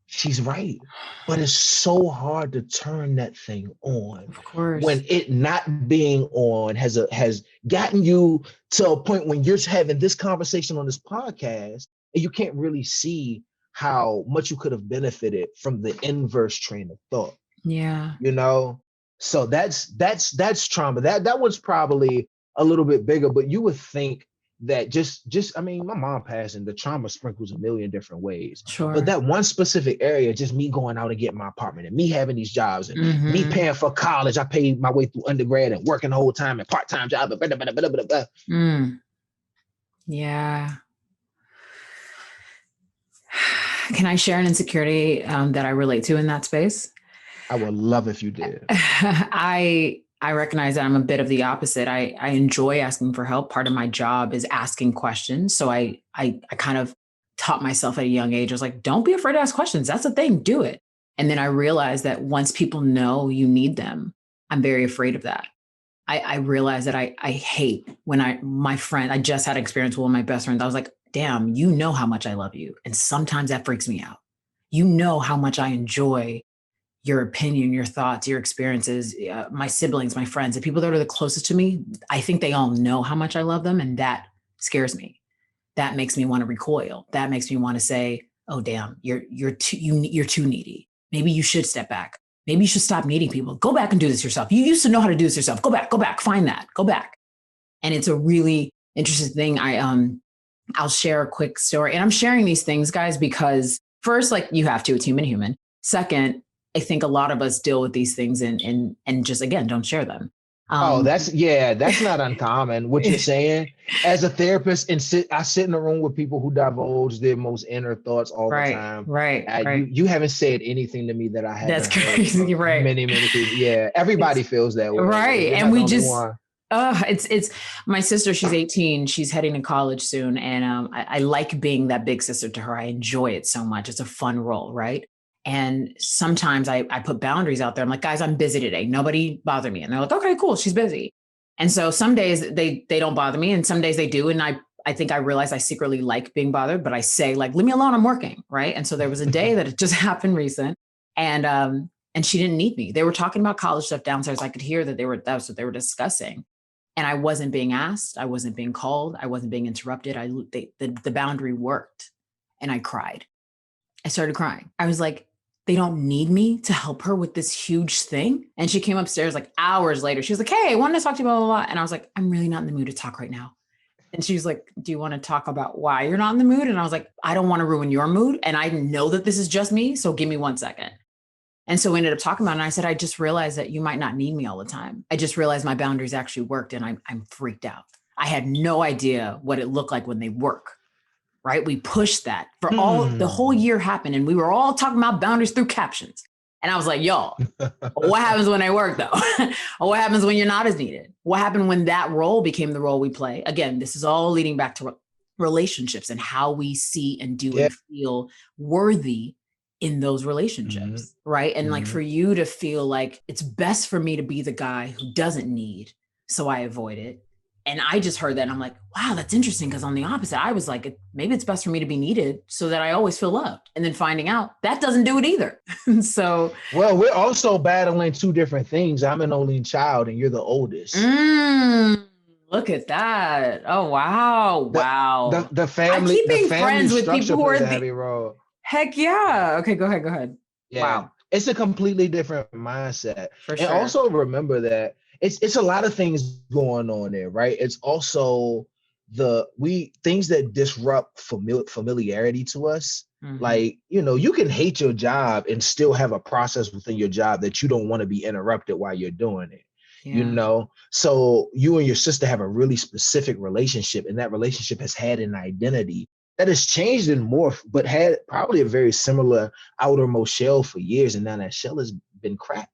She's right. But it's so hard to turn that thing on. Of course. When it not being on has gotten you to a point when you're having this conversation on this podcast and you can't really see how much you could have benefited from the inverse train of thought. Yeah. You know? So that's trauma. That was probably a little bit bigger, but you would think that just I mean, my mom passed and the trauma sprinkles a million different ways. Sure. But that one specific area, just me going out and getting my apartment and me having these jobs and me paying for college. I paid my way through undergrad and working the whole time and part-time job. Yeah. Can I share an insecurity that I relate to in that space? I would love if you did. I recognize that I'm a bit of the opposite. I enjoy asking for help. Part of my job is asking questions. So I kind of taught myself at a young age. I was like, don't be afraid to ask questions. That's the thing. Do it. And then I realized that once people know you need them, I'm very afraid of that. I realized that I hate when I just had experience with one of my best friends. I was like, damn, you know how much I love you. And sometimes that freaks me out. You know how much I enjoy your opinion, your thoughts, your experiences, my siblings, my friends, the people that are the closest to me. I think they all know how much I love them. And that scares me. That makes me want to recoil. That makes me want to say, oh, damn, you're too needy. Maybe you should step back. Maybe you should stop needing people. Go back and do this yourself. You used to know how to do this yourself. Go back, find that, go back. And it's a really interesting thing. I'll share a quick story. And I'm sharing these things, guys, because first, like, you have to, it's human. Second, I think a lot of us deal with these things and just, again, don't share them. That's not uncommon. What you're saying, as a therapist, I sit in a room with people who divulge their most inner thoughts all the time. Right. You haven't said anything to me that I haven't. That's crazy, right? Many people. Yeah, everybody feels that way. Right, and we just. It's my sister. She's 18. She's heading to college soon. And I like being that big sister to her. I enjoy it so much. It's a fun role, right? And sometimes I put boundaries out there. I'm like, guys, I'm busy today. Nobody bother me. And they're like, okay, cool. She's busy. And so some days they don't bother me, and some days they do. And I think I realize I secretly like being bothered, but I say like, leave me alone, I'm working, right? And so there was a day that it just happened recent, and she didn't need me. They were talking about college stuff downstairs. I could hear that that's what they were discussing. And I wasn't being asked, I wasn't being called, I wasn't being interrupted. The boundary worked, and I cried. I started crying. I was like, they don't need me to help her with this huge thing. And she came upstairs like hours later. She was like, hey, I wanted to talk to you, blah, blah, blah. And I was like, I'm really not in the mood to talk right now. And she was like, do you want to talk about why you're not in the mood? And I was like, I don't want to ruin your mood. And I know that this is just me. So give me 1 second. And so we ended up talking about it. And I said, I just realized that you might not need me all the time. I just realized my boundaries actually worked, and I'm freaked out. I had no idea what it looked like when they work. Right? We pushed that for the whole year happened, and we were all talking about boundaries through captions. And I was like, y'all, what happens when they work though? Or what happens when you're not as needed? What happened when that role became the role we play? Again, this is all leading back to relationships and how we see and do and feel worthy in those relationships. Right? And like for you to feel like it's best for me to be the guy who doesn't need, so I avoid it. And I just heard that and I'm like, wow, that's interesting. Because on the opposite, I was like, maybe it's best for me to be needed so that I always feel loved. And then finding out that doesn't do it either. So. Well, we're also battling two different things. I'm an only child and you're the oldest. Look at that. Oh, wow. Wow. The family. I keep being friends with people who are a heavy role. Heck yeah. Okay, go ahead. Yeah. Wow. It's a completely different mindset. For sure. And also remember that it's a lot of things going on there, right? It's also things that disrupt familiarity to us. Like, you can hate your job and still have a process within your job that you don't want to be interrupted while you're doing it. Yeah. So you and your sister have a really specific relationship, and that relationship has had an identity that has changed and morphed, but had probably a very similar outermost shell for years. And now that shell has been cracked,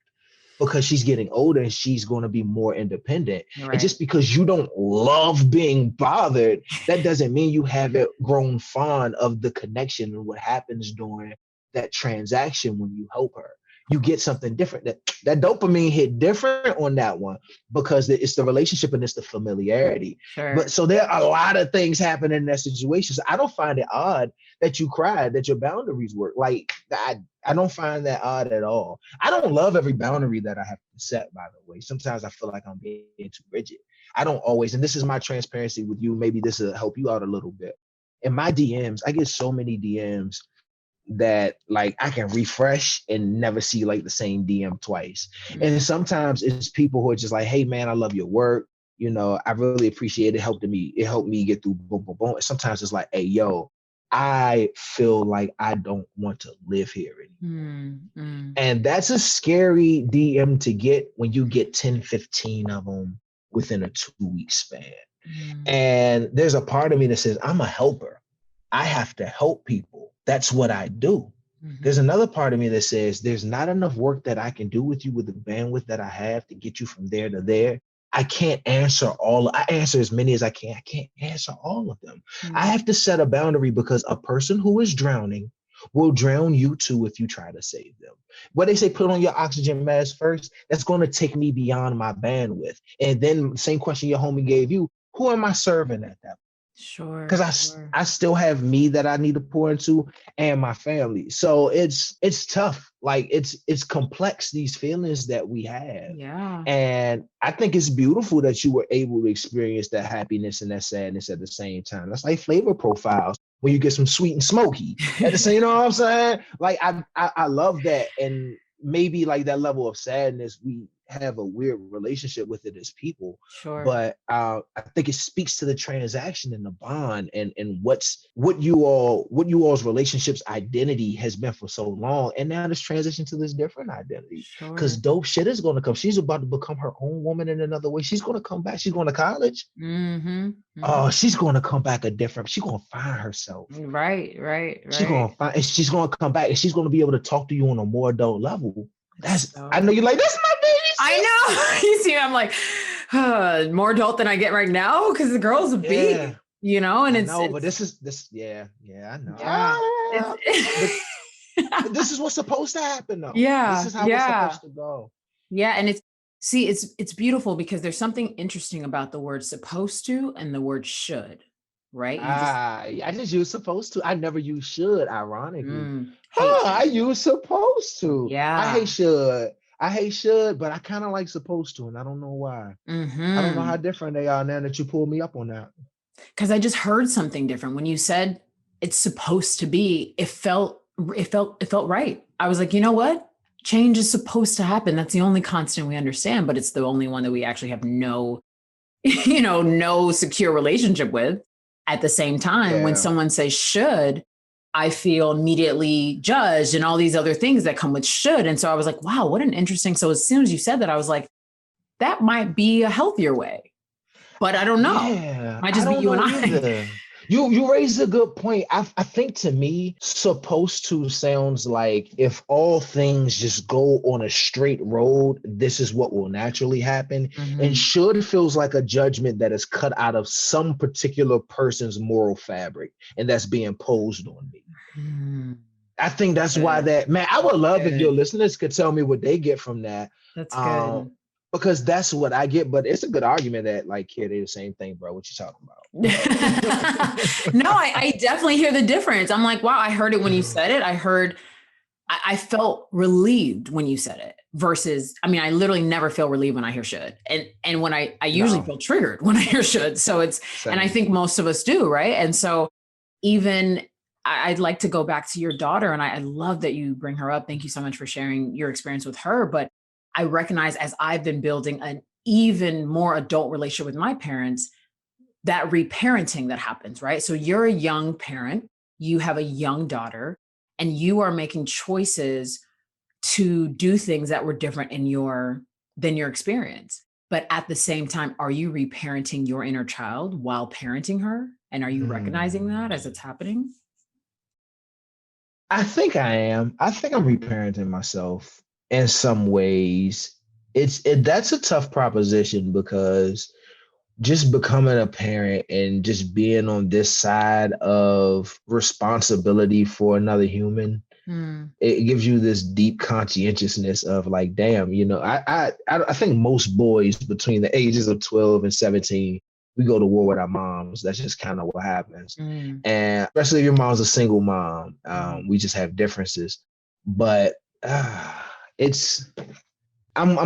because she's getting older and she's going to be more independent. Right. And just because you don't love being bothered, that doesn't mean you haven't grown fond of the connection and what happens during that transaction when you help her. You get something different. That dopamine hit different on that one because it's the relationship and it's the familiarity. Sure. But so there are a lot of things happening in that situation. So I don't find it odd that you cried, that your boundaries work. Like I don't find that odd at all. I don't love every boundary that I have to set, by the way. Sometimes I feel like I'm being too rigid. I don't always, and this is my transparency with you. Maybe this will help you out a little bit. In my DMs, I get so many DMs that like I can refresh and never see like the same DM twice. And sometimes it's people who are just like, hey man, I love your work. I really appreciate it. It helped me get through boom, boom, boom. And sometimes it's like, hey, yo, I feel like I don't want to live here anymore. And that's a scary DM to get when you get 10, 15 of them within a 2-week span. And there's a part of me that says, I'm a helper. I have to help people. That's what I do. There's another part of me that says there's not enough work that I can do with you with the bandwidth that I have to get you from there to there. I can't answer I answer as many as I can. I can't answer all of them. I have to set a boundary because a person who is drowning will drown you too if you try to save them. What they say, put on your oxygen mask first, that's going to take me beyond my bandwidth. And then same question your homie gave you, who am I serving at that point? Sure. Because I still have me that I need to pour into and my family. So it's tough. Like it's complex, these feelings that we have. Yeah. And I think it's beautiful that you were able to experience that happiness and that sadness at the same time. That's like flavor profiles when you get some sweet and smoky at the same, you know what I'm saying? Like I love that. And maybe like that level of sadness, we have a weird relationship with it as people. Sure. But I think it speaks to the transaction and the bond and what you all's relationships identity has been for so long. And now this transition to this different identity. Because dope shit is going to come. She's about to become her own woman in another way. She's going to come back. She's going to college. Oh, she's going to come back she's going to find herself. Right. She's going to come back and she's going to be able to talk to you on a more adult level. I know you're like, that's my baby. I know. You see, I'm like, more adult than I get right now because the girls are big, and but this. Yeah, I know. Yeah. But this is what's supposed to happen, though. Yeah. This is how it's supposed to go. Yeah, and it's beautiful because there's something interesting about the word supposed to and the word should, right? I just use supposed to. I never use should, ironically. Hate I use supposed to. Yeah. I hate should, but I kind of like supposed to, and I don't know why. I don't know how different they are now that you pulled me up on that. Because I just heard something different. When you said it's supposed to be, it felt right. I was like, you know what? Change is supposed to happen. That's the only constant we understand, but it's the only one that we actually have no secure relationship with. At the same time, when someone says should, I feel immediately judged and all these other things that come with should. And so I was like, wow, what an interesting. So as soon as you said that, I was like, that might be a healthier way, but I don't know. Yeah, might just be you and I. You raised a good point. I think to me, supposed to sounds like if all things just go on a straight road, this is what will naturally happen. And should feels like a judgment that is cut out of some particular person's moral fabric, and that's being posed on me. I think that's why I would love if your listeners could tell me what they get from that. That's good. Because that's what I get, but it's a good argument that like, Kier, they're the same thing, bro. What you talking about? No, I definitely hear the difference. I'm like, wow, I heard it when you said it. I felt relieved when you said it versus, I literally never feel relieved when I hear should. And when I usually feel triggered when I hear should. So and I think most of us do, right? And so even I'd like to go back to your daughter, and I love that you bring her up. Thank you so much for sharing your experience with her. But I recognize as I've been building an even more adult relationship with my parents, that reparenting that happens, right? So you're a young parent, you have a young daughter, and you are making choices to do things that were different than your experience. But at the same time, are you reparenting your inner child while parenting her? And are you recognizing that as it's happening? I think I am. I think I'm reparenting myself in some ways. That's a tough proposition because just becoming a parent and just being on this side of responsibility for another human, it gives you this deep conscientiousness of like, damn, I think most boys between the ages of 12 and 17, we go to war with our moms. That's just kind of what happens. And especially if your mom's a single mom, we just have differences. But I'm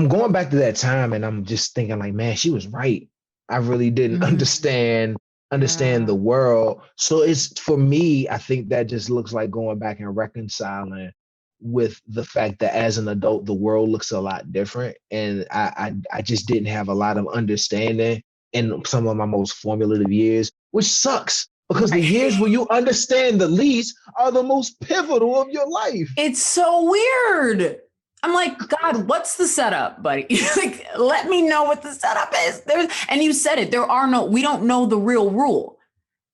going back to that time and I'm just thinking like, man, she was right. I really didn't understand the world. So it's, for me, I think that just looks like going back and reconciling with the fact that as an adult, the world looks a lot different. And I just didn't have a lot of understanding in some of my most formative years, which sucks because the years where you understand the least are the most pivotal of your life. It's so weird. I'm like, God, what's the setup, buddy? Like, let me know what the setup is. And you said it, we don't know the real rule.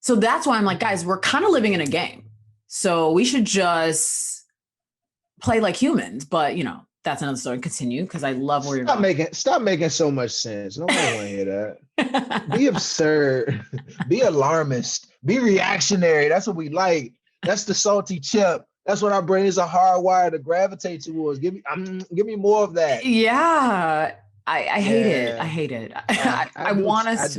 So that's why I'm like, guys, we're kind of living in a game. So we should just play like humans. But, that's another story. Continue, because I love where you're going. Stop making so much sense. Nobody want to hear that. Be absurd. Be alarmist. Be reactionary. That's what we like. That's the salty chip. That's what our brains are hardwired to gravitate towards. Give me more of that. Yeah. I hate it. I hate it. I want us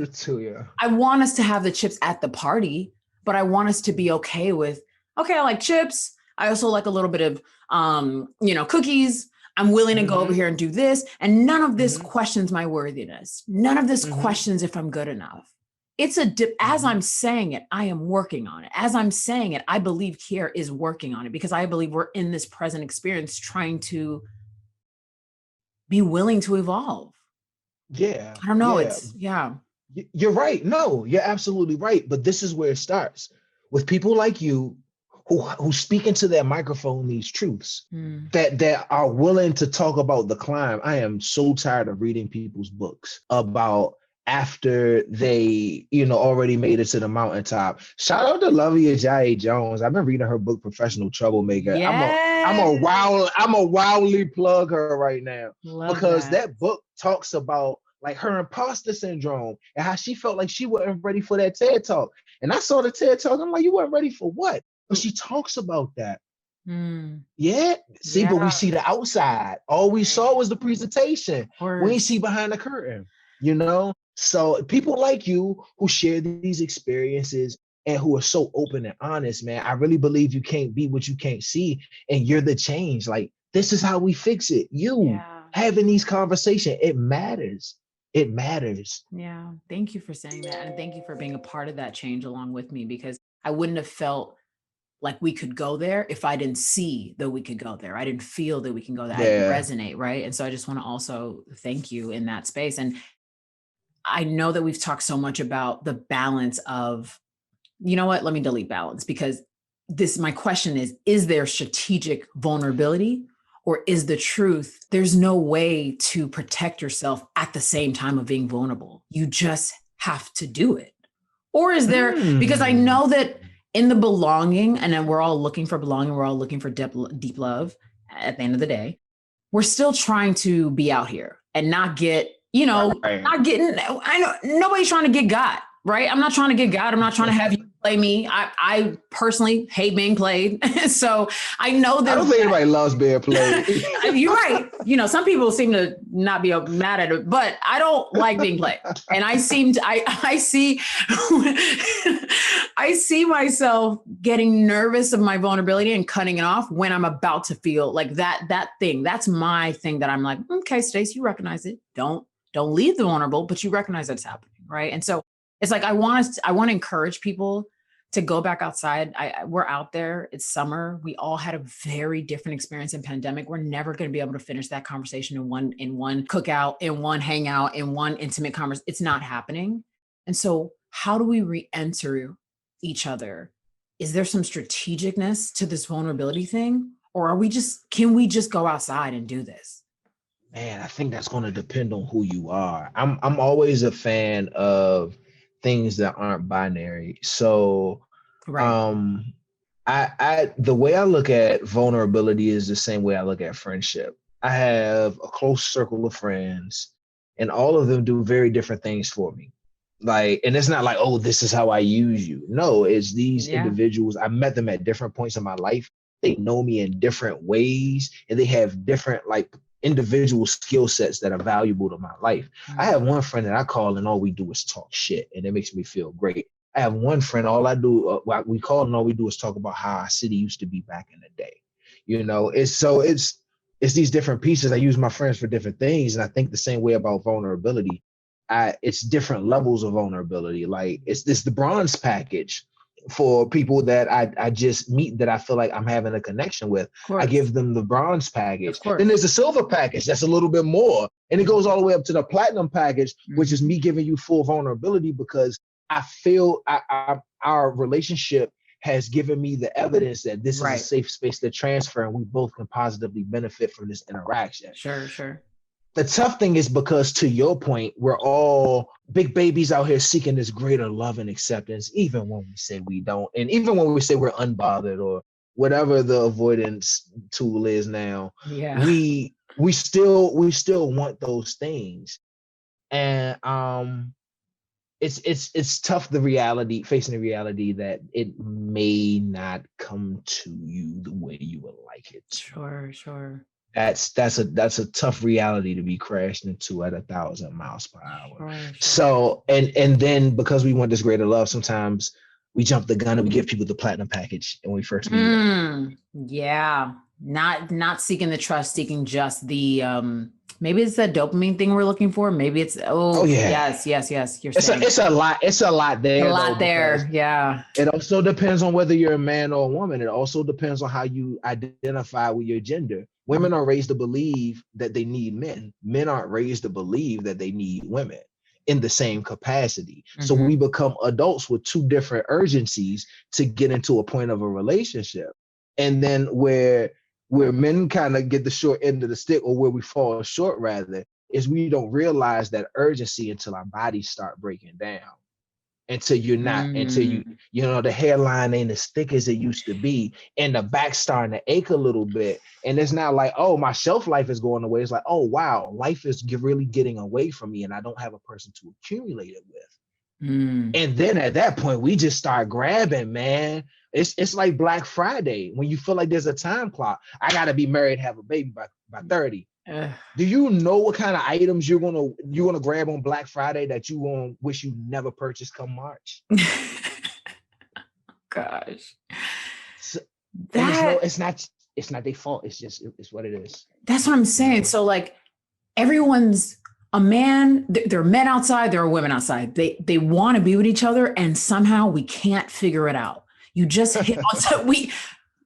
to have the chips at the party, but I want us to be okay with, okay, I like chips. I also like a little bit of, cookies. I'm willing to go over here and do this. And none of this questions my worthiness. None of this questions if I'm good enough. It's a dip. As I'm saying it, I am working on it. As I'm saying it, I believe Kier is working on it because I believe we're in this present experience trying to be willing to evolve. Yeah. I don't know. Yeah. You're right. No, you're absolutely right. But this is where it starts with people like you who speak into their microphone these truths that are willing to talk about the climb. I am so tired of reading people's books about after they, already made it to the mountaintop. Shout out to Lovey Ajayi Jones. I've been reading her book, Professional Troublemaker. Yes. I'm a wildly plug her right now because that book talks about like her imposter syndrome and how she felt like she wasn't ready for that TED Talk. And I saw the TED Talk. I'm like, you weren't ready for what? But she talks about that. Yeah. See, but we see the outside. All we saw was the presentation. We didn't see behind the curtain, you know? So people like you who share these experiences and who are so open and honest, man, I really believe you can't be what you can't see. And you're the change. Like, this is how we fix it. You having these conversations, it matters. It matters. Yeah. Thank you for saying that. And thank you for being a part of that change along with me, because I wouldn't have felt like we could go there if I didn't see that we could go there. I didn't feel that we can go there. I didn't resonate, right? And so I just want to also thank you in that space. And I know that we've talked so much about the balance of, you know what, let me delete balance, because my question is there strategic vulnerability, or is the truth, there's no way to protect yourself at the same time of being vulnerable? You just have to do it. Or is there, because I know that in the belonging, and then we're all looking for belonging, we're all looking for deep love at the end of the day, we're still trying to be out here and not get, not getting, I know nobody's trying to get got, right? I'm not trying to get got. I'm not trying to have you play me. I personally hate being played. So I know that. I don't think anybody loves being played. You're right. Some people seem to not be mad at it, but I don't like being played. And I see myself getting nervous of my vulnerability and cutting it off when I'm about to feel like that thing. That's my thing that I'm like, okay, Stacy, you recognize it. Don't leave the vulnerable, but you recognize that it's happening. Right. And so it's like, I want to encourage people to go back outside. We're out there. It's summer. We all had a very different experience in pandemic. We're never going to be able to finish that conversation in one cookout, in one hangout, in one intimate conversation. It's not happening. And so how do we re-enter each other? Is there some strategicness to this vulnerability thing? Or can we just go outside and do this? Man, I think that's going to depend on who you are. I'm always a fan of things that aren't binary. So the way I look at vulnerability is the same way I look at friendship. I have a close circle of friends and all of them do very different things for me. Like, and it's not like, oh, this is how I use you. No, it's these individuals. I met them at different points in my life. They know me in different ways and they have different individual skill sets that are valuable to my life. I have one friend that I call and all we do is talk shit and it makes me feel great. I have one friend, all I do, we call and all we do is talk about how our city used to be back in the day. It's these different pieces. I use my friends for different things. And I think the same way about vulnerability. It's different levels of vulnerability. Like it's the bronze package for people that I just meet that I feel like I'm having a connection with. I give them the bronze package. Then there's the silver package. That's a little bit more. And it goes all the way up to the platinum package, which is me giving you full vulnerability because I feel our relationship has given me the evidence that this is a safe space to transfer and we both can positively benefit from this interaction. Sure. The tough thing is because, to your point, we're all big babies out here seeking this greater love and acceptance, even when we say we don't. And even when we say we're unbothered or whatever the avoidance tool is now, we still want those things. And it's tough, facing the reality that it may not come to you the way you would like it. Sure. That's a tough reality to be crashed into at 1,000 miles per hour. Sure. So and then because we want this greater love, sometimes we jump the gun and we give people the platinum package when we first meet them. Yeah. Not seeking the trust, seeking just the maybe it's that dopamine thing we're looking for. Maybe it's yes. You're saying it's a lot there. A lot there. Yeah. It also depends on whether you're a man or a woman. It also depends on how you identify with your gender. Women are raised to believe that they need men. Men aren't raised to believe that they need women in the same capacity. So we become adults with two different urgencies to get into a point of a relationship. And then where men kind of get the short end of the stick, or where we fall short rather, is we don't realize that urgency until our bodies start breaking down. until you're not, until you know, the hairline ain't as thick as it used to be, and the back's starting to ache a little bit. And it's not like, oh, my shelf life is going away. It's like, oh, wow, life is really getting away from me, and I don't have a person to accumulate it with. And then at that point, we just start grabbing, man. It's like Black Friday when you feel like there's a time clock. I gotta be married, have a baby by 30. Do you know what kind of items you're gonna grab on Black Friday that you gonna wish you never purchased come March? Gosh, So, it's not their fault. It's what it is. That's what I'm saying. So like everyone's a man, there are men outside, there are women outside. They want to be with each other, and somehow we can't figure it out. You just hit on we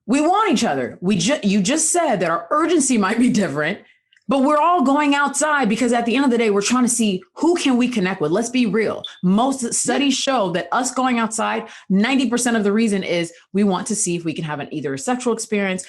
want each other. You just said that our urgency might be different, but we're all going outside because at the end of the day, we're trying to see who can we connect with. Let's be real. Most studies show that us going outside, 90% of the reason is we want to see if we can have either a sexual experience,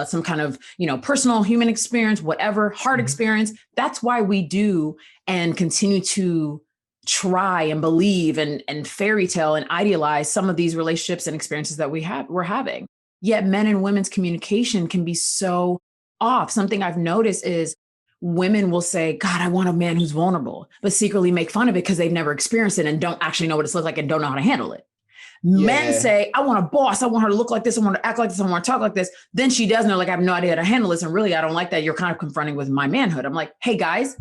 some kind of, personal human experience, whatever, heart experience. That's why we do and continue to try and believe and fairy tale and idealize some of these relationships and experiences that we're having. Yet men and women's communication can be so off. Something I've noticed is women will say, God, I want a man who's vulnerable, but secretly make fun of it because they've never experienced it and don't actually know what it's like and don't know how to handle it. Yeah. Men say, I want a boss. I want her to look like this. I want her to act like this. I want her to talk like this. Then she does know, like, I have no idea how to handle this. And really, I don't like that. You're kind of confronting with my manhood. I'm like, hey, guys,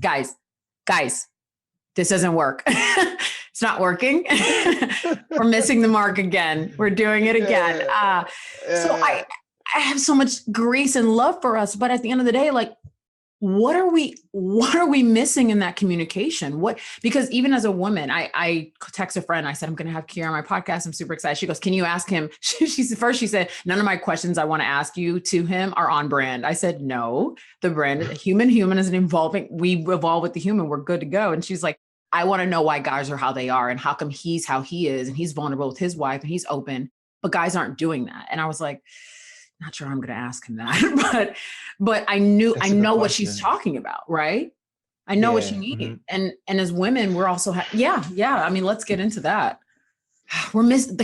this doesn't work. It's not working. We're missing the mark again. We're doing it again. So I have so much grace and love for us, but at the end of the day, like, what are we missing in that communication? Because even as a woman, I text a friend, I said, I'm going to have Kier on my podcast. I'm super excited. She goes, can you ask him? She said, none of my questions I want to ask you to him are on brand. I said, no, the brand, human is we evolve with the human. We're good to go. And she's like, I want to know why guys are how they are and how come he's how he is. And he's vulnerable with his wife and he's open, but guys aren't doing that. And I was like, not sure I'm going to ask him that, but I know what she's talking about. Right. I know what she needs. Mm-hmm. And as women, we're also, I mean, let's get into that. We're missing the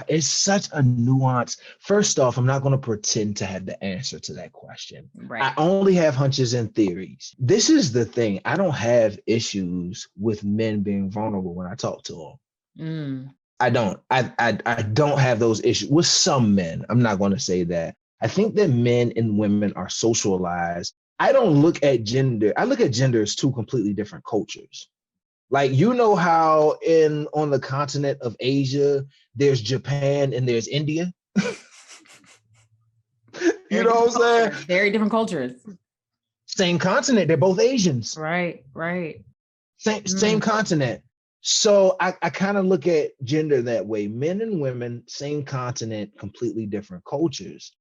it's such a nuance. First off, I'm not going to pretend to have the answer to that question. Right. I only have hunches and theories. This is the thing. I don't have issues with men being vulnerable when I talk to them. I don't. I don't have those issues with some men. I'm not going to say that. I think that men and women are socialized. I don't look at gender. I look at gender as two completely different cultures. Like, how on the continent of Asia, there's Japan and there's India. You know what I'm saying? Very different cultures. Same continent. They're both Asians. Right. Same continent. So I kind of look at gender that way. Men and women, same continent, completely different cultures.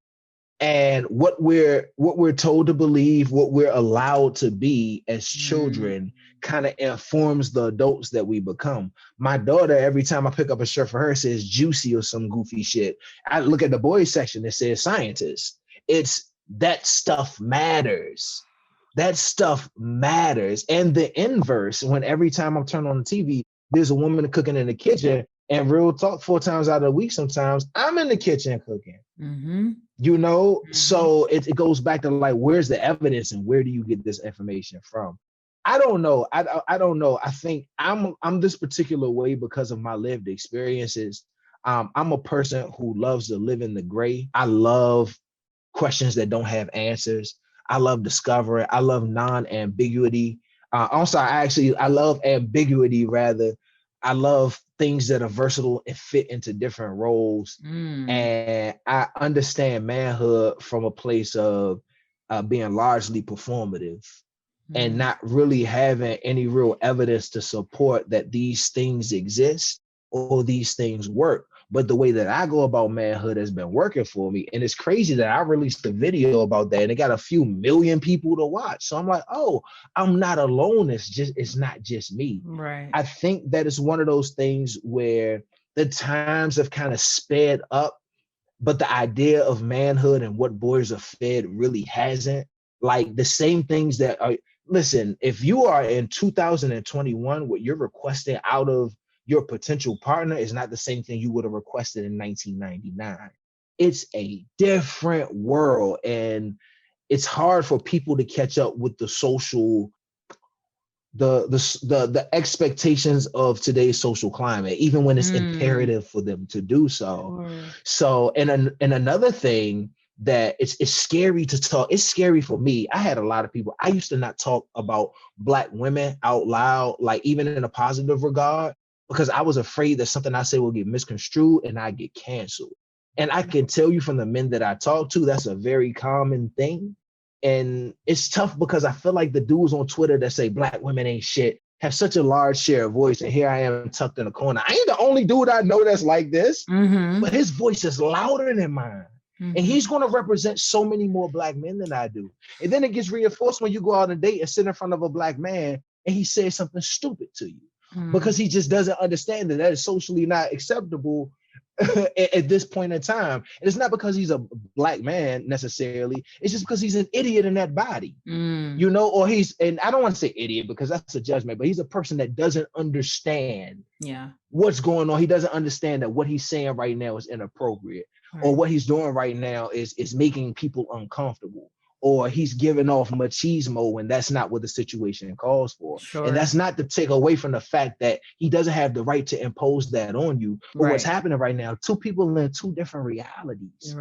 And what we're told to believe, what we're allowed to be as children kind of informs the adults that we become. My daughter, every time I pick up a shirt for her, says juicy or some goofy shit. I look at the boys section, it says scientist. It's that stuff matters. That stuff matters. And the inverse, when every time I turn on the TV, there's a woman cooking in the kitchen, and real talk, 4 times out of the week, sometimes I'm in the kitchen cooking. Mm-hmm. So it goes back to, like, where's the evidence and where do you get this information from? I don't know. I don't know. I think I'm this particular way because of my lived experiences. I'm a person who loves to live in the gray. I love questions that don't have answers. I love discovery. I love non-ambiguity. I love ambiguity rather. I love things that are versatile and fit into different roles. And I understand manhood from a place of being largely performative and not really having any real evidence to support that these things exist or these things work. But the way that I go about manhood has been working for me. And it's crazy that I released a video about that and it got a few million people to watch. So I'm like, oh, I'm not alone. It's not just me. Right. I think that it's one of those things where the times have kind of sped up, but the idea of manhood and what boys are fed really hasn't. Like the same things that listen, if you are in 2021, what you're requesting out of your potential partner is not the same thing you would have requested in 1999. It's a different world, and it's hard for people to catch up with the social, the expectations of today's social climate, even when it's imperative for them to do so. So, and another thing that it's scary to talk. It's scary for me. I had a lot of people. I used to not talk about Black women out loud, like even in a positive regard, because I was afraid that something I say will get misconstrued and I get canceled. And I can tell you from the men that I talk to, that's a very common thing. And it's tough because I feel like the dudes on Twitter that say Black women ain't shit have such a large share of voice. And here I am tucked in a corner. I ain't the only dude I know that's like this, but his voice is louder than mine. And he's going to represent so many more Black men than I do. And then it gets reinforced when you go out on a date and sit in front of a Black man and he says something stupid to you because he just doesn't understand that is socially not acceptable at this point in time. And it's not because he's a Black man necessarily. It's just because he's an idiot in that body, you know, or and I don't want to say idiot because that's a judgment, but he's a person that doesn't understand what's going on. He doesn't understand that what he's saying right now is inappropriate. Or what he's doing right now is making people uncomfortable, or he's giving off machismo when that's not what the situation calls for. And that's not to take away from the fact that he doesn't have the right to impose that on you. But what's happening right now, two people in two different realities.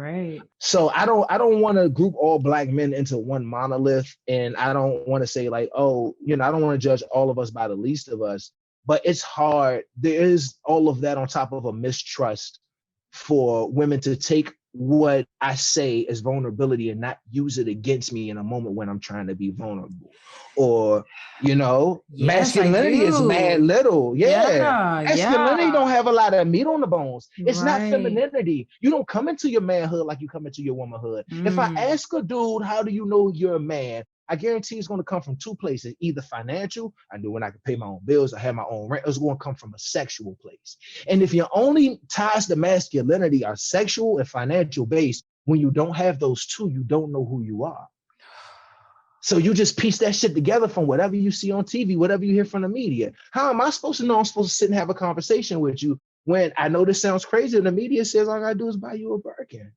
So I don't want to group all Black men into one monolith, and I don't want to say like, oh, you know, I don't want to judge all of us by the least of us. But it's hard. There is all of that on top of a mistrust for women to take what I say as vulnerability and not use it against me in a moment when I'm trying to be vulnerable. Or, you know, masculinity is mad little. Masculinity don't have a lot of meat on the bones. It's not femininity. You don't come into your manhood like you come into your womanhood. If I ask a dude, how do you know you're a man? I guarantee it's going to come from two places, either financial, I knew when I could pay my own bills, I have my own rent, it's going to come from a sexual place. And if your only ties to masculinity are sexual and financial based, when you don't have those two, you don't know who you are. So you just piece that shit together from whatever you see on TV, whatever you hear from the media. How am I supposed to know I'm supposed to sit and have a conversation with you when I know this sounds crazy and the media says all I gotta do is buy you a Birkin.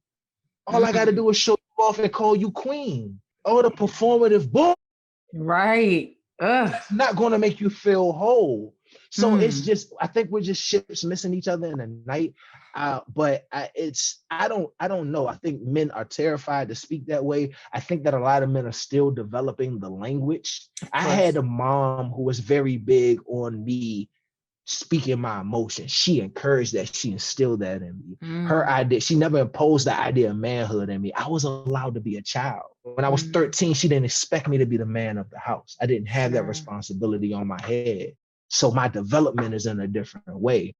All I gotta do is show you off and call you queen. Oh, the performative book. That's not going to make you feel whole. So it's just, I think we're just ships missing each other in the night. But I don't know. I think men are terrified to speak that way. I think that a lot of men are still developing the language. I had a mom who was very big on me speaking my emotions. She encouraged that. She instilled that in me. Her idea, she never imposed the idea of manhood in me. I was allowed to be a child. When I was 13, she didn't expect me to be the man of the house. I didn't have that responsibility on my head. So my development is in a different way.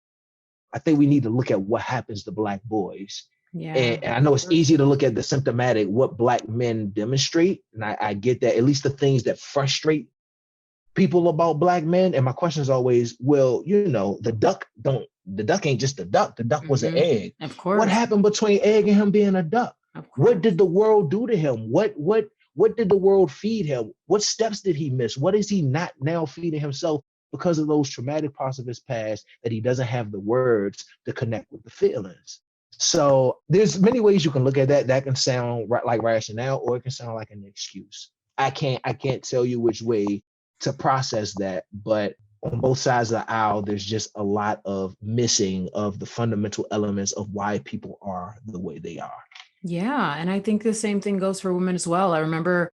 I think we need to look at what happens to Black boys. And I know it's easy to look at the symptomatic, what Black men demonstrate. And I get that, at least the things that frustrate people about Black men. And my question is always, well, you know, the duck ain't just a duck. The duck was an egg. Of course. What happened between egg and him being a duck? What did the world do to him? What did the world feed him? What steps did he miss? What is he not now feeding himself because of those traumatic parts of his past that he doesn't have the words to connect with the feelings? So there's many ways you can look at that. That can sound like rationale, or it can sound like an excuse. I can't tell you which way to process that, but on both sides of the aisle, there's just a lot of missing of the fundamental elements of why people are the way they are. Yeah. And I think the same thing goes for women as well. I remember,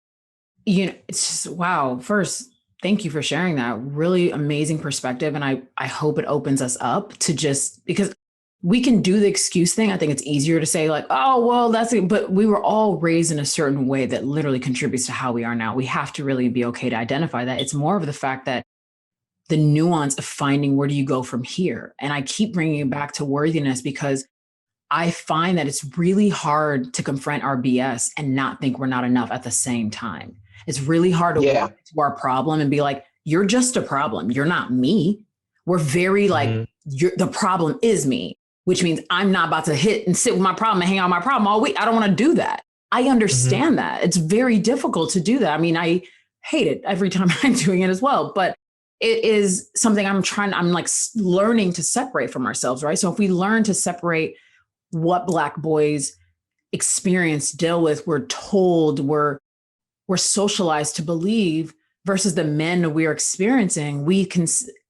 you know, it's just, wow. First, thank you for sharing that really amazing perspective. And I hope it opens us up to just, because we can do the excuse thing. I think it's easier to say like, oh, well, that's it. But we were all raised in a certain way that literally contributes to how we are now. We have to really be okay to identify that. It's more of the fact that the nuance of finding where do you go from here? And I keep bringing it back to worthiness because I find that it's really hard to confront our BS and not think we're not enough at the same time. It's really hard to walk into our problem and be like, you're just a problem. You're not me. We're very like, the problem is me, which means I'm not about to hit and sit with my problem and hang out with my problem all week. I don't want to do that. I understand that. It's very difficult to do that. I mean, hate it every time I'm doing it as well. But it is something I'm like learning to separate from ourselves, right? So if we learn to separate what Black boys experience, deal with, we're told, we're socialized to believe versus the men we're experiencing,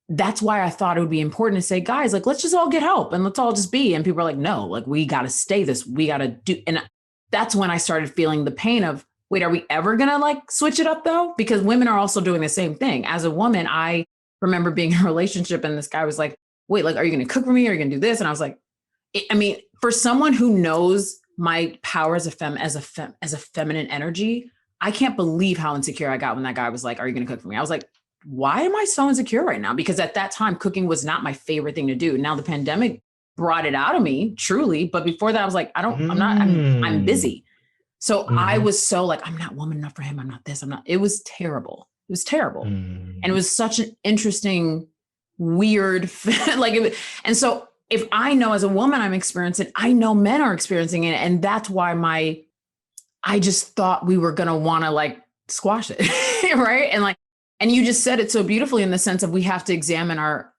that's why I thought it would be important to say, guys, like, let's just all get help and let's all just be. And people are like, no, like, we got to stay this, we got to do. And that's when I started feeling the pain of, wait, are we ever going to like switch it up though? Because women are also doing the same thing. As a woman, I remember being in a relationship and this guy was like, wait, like, are you going to cook for me? Are you going to do this? And I was like, I mean, for someone who knows my power as a feminine energy, I can't believe how insecure I got when that guy was like, are you going to cook for me? I was like, why am I so insecure right now? Because at that time, cooking was not my favorite thing to do. Now the pandemic brought it out of me, truly. But before that, I was like, I'm busy. So I was so like, I'm not woman enough for him. I'm not this, it was terrible. It was terrible. And it was such an interesting, weird, and so if I know as a woman I'm experiencing, I know men are experiencing it. And that's why I just thought we were going to want to like squash it. Right. And you just said it so beautifully in the sense of we have to examine our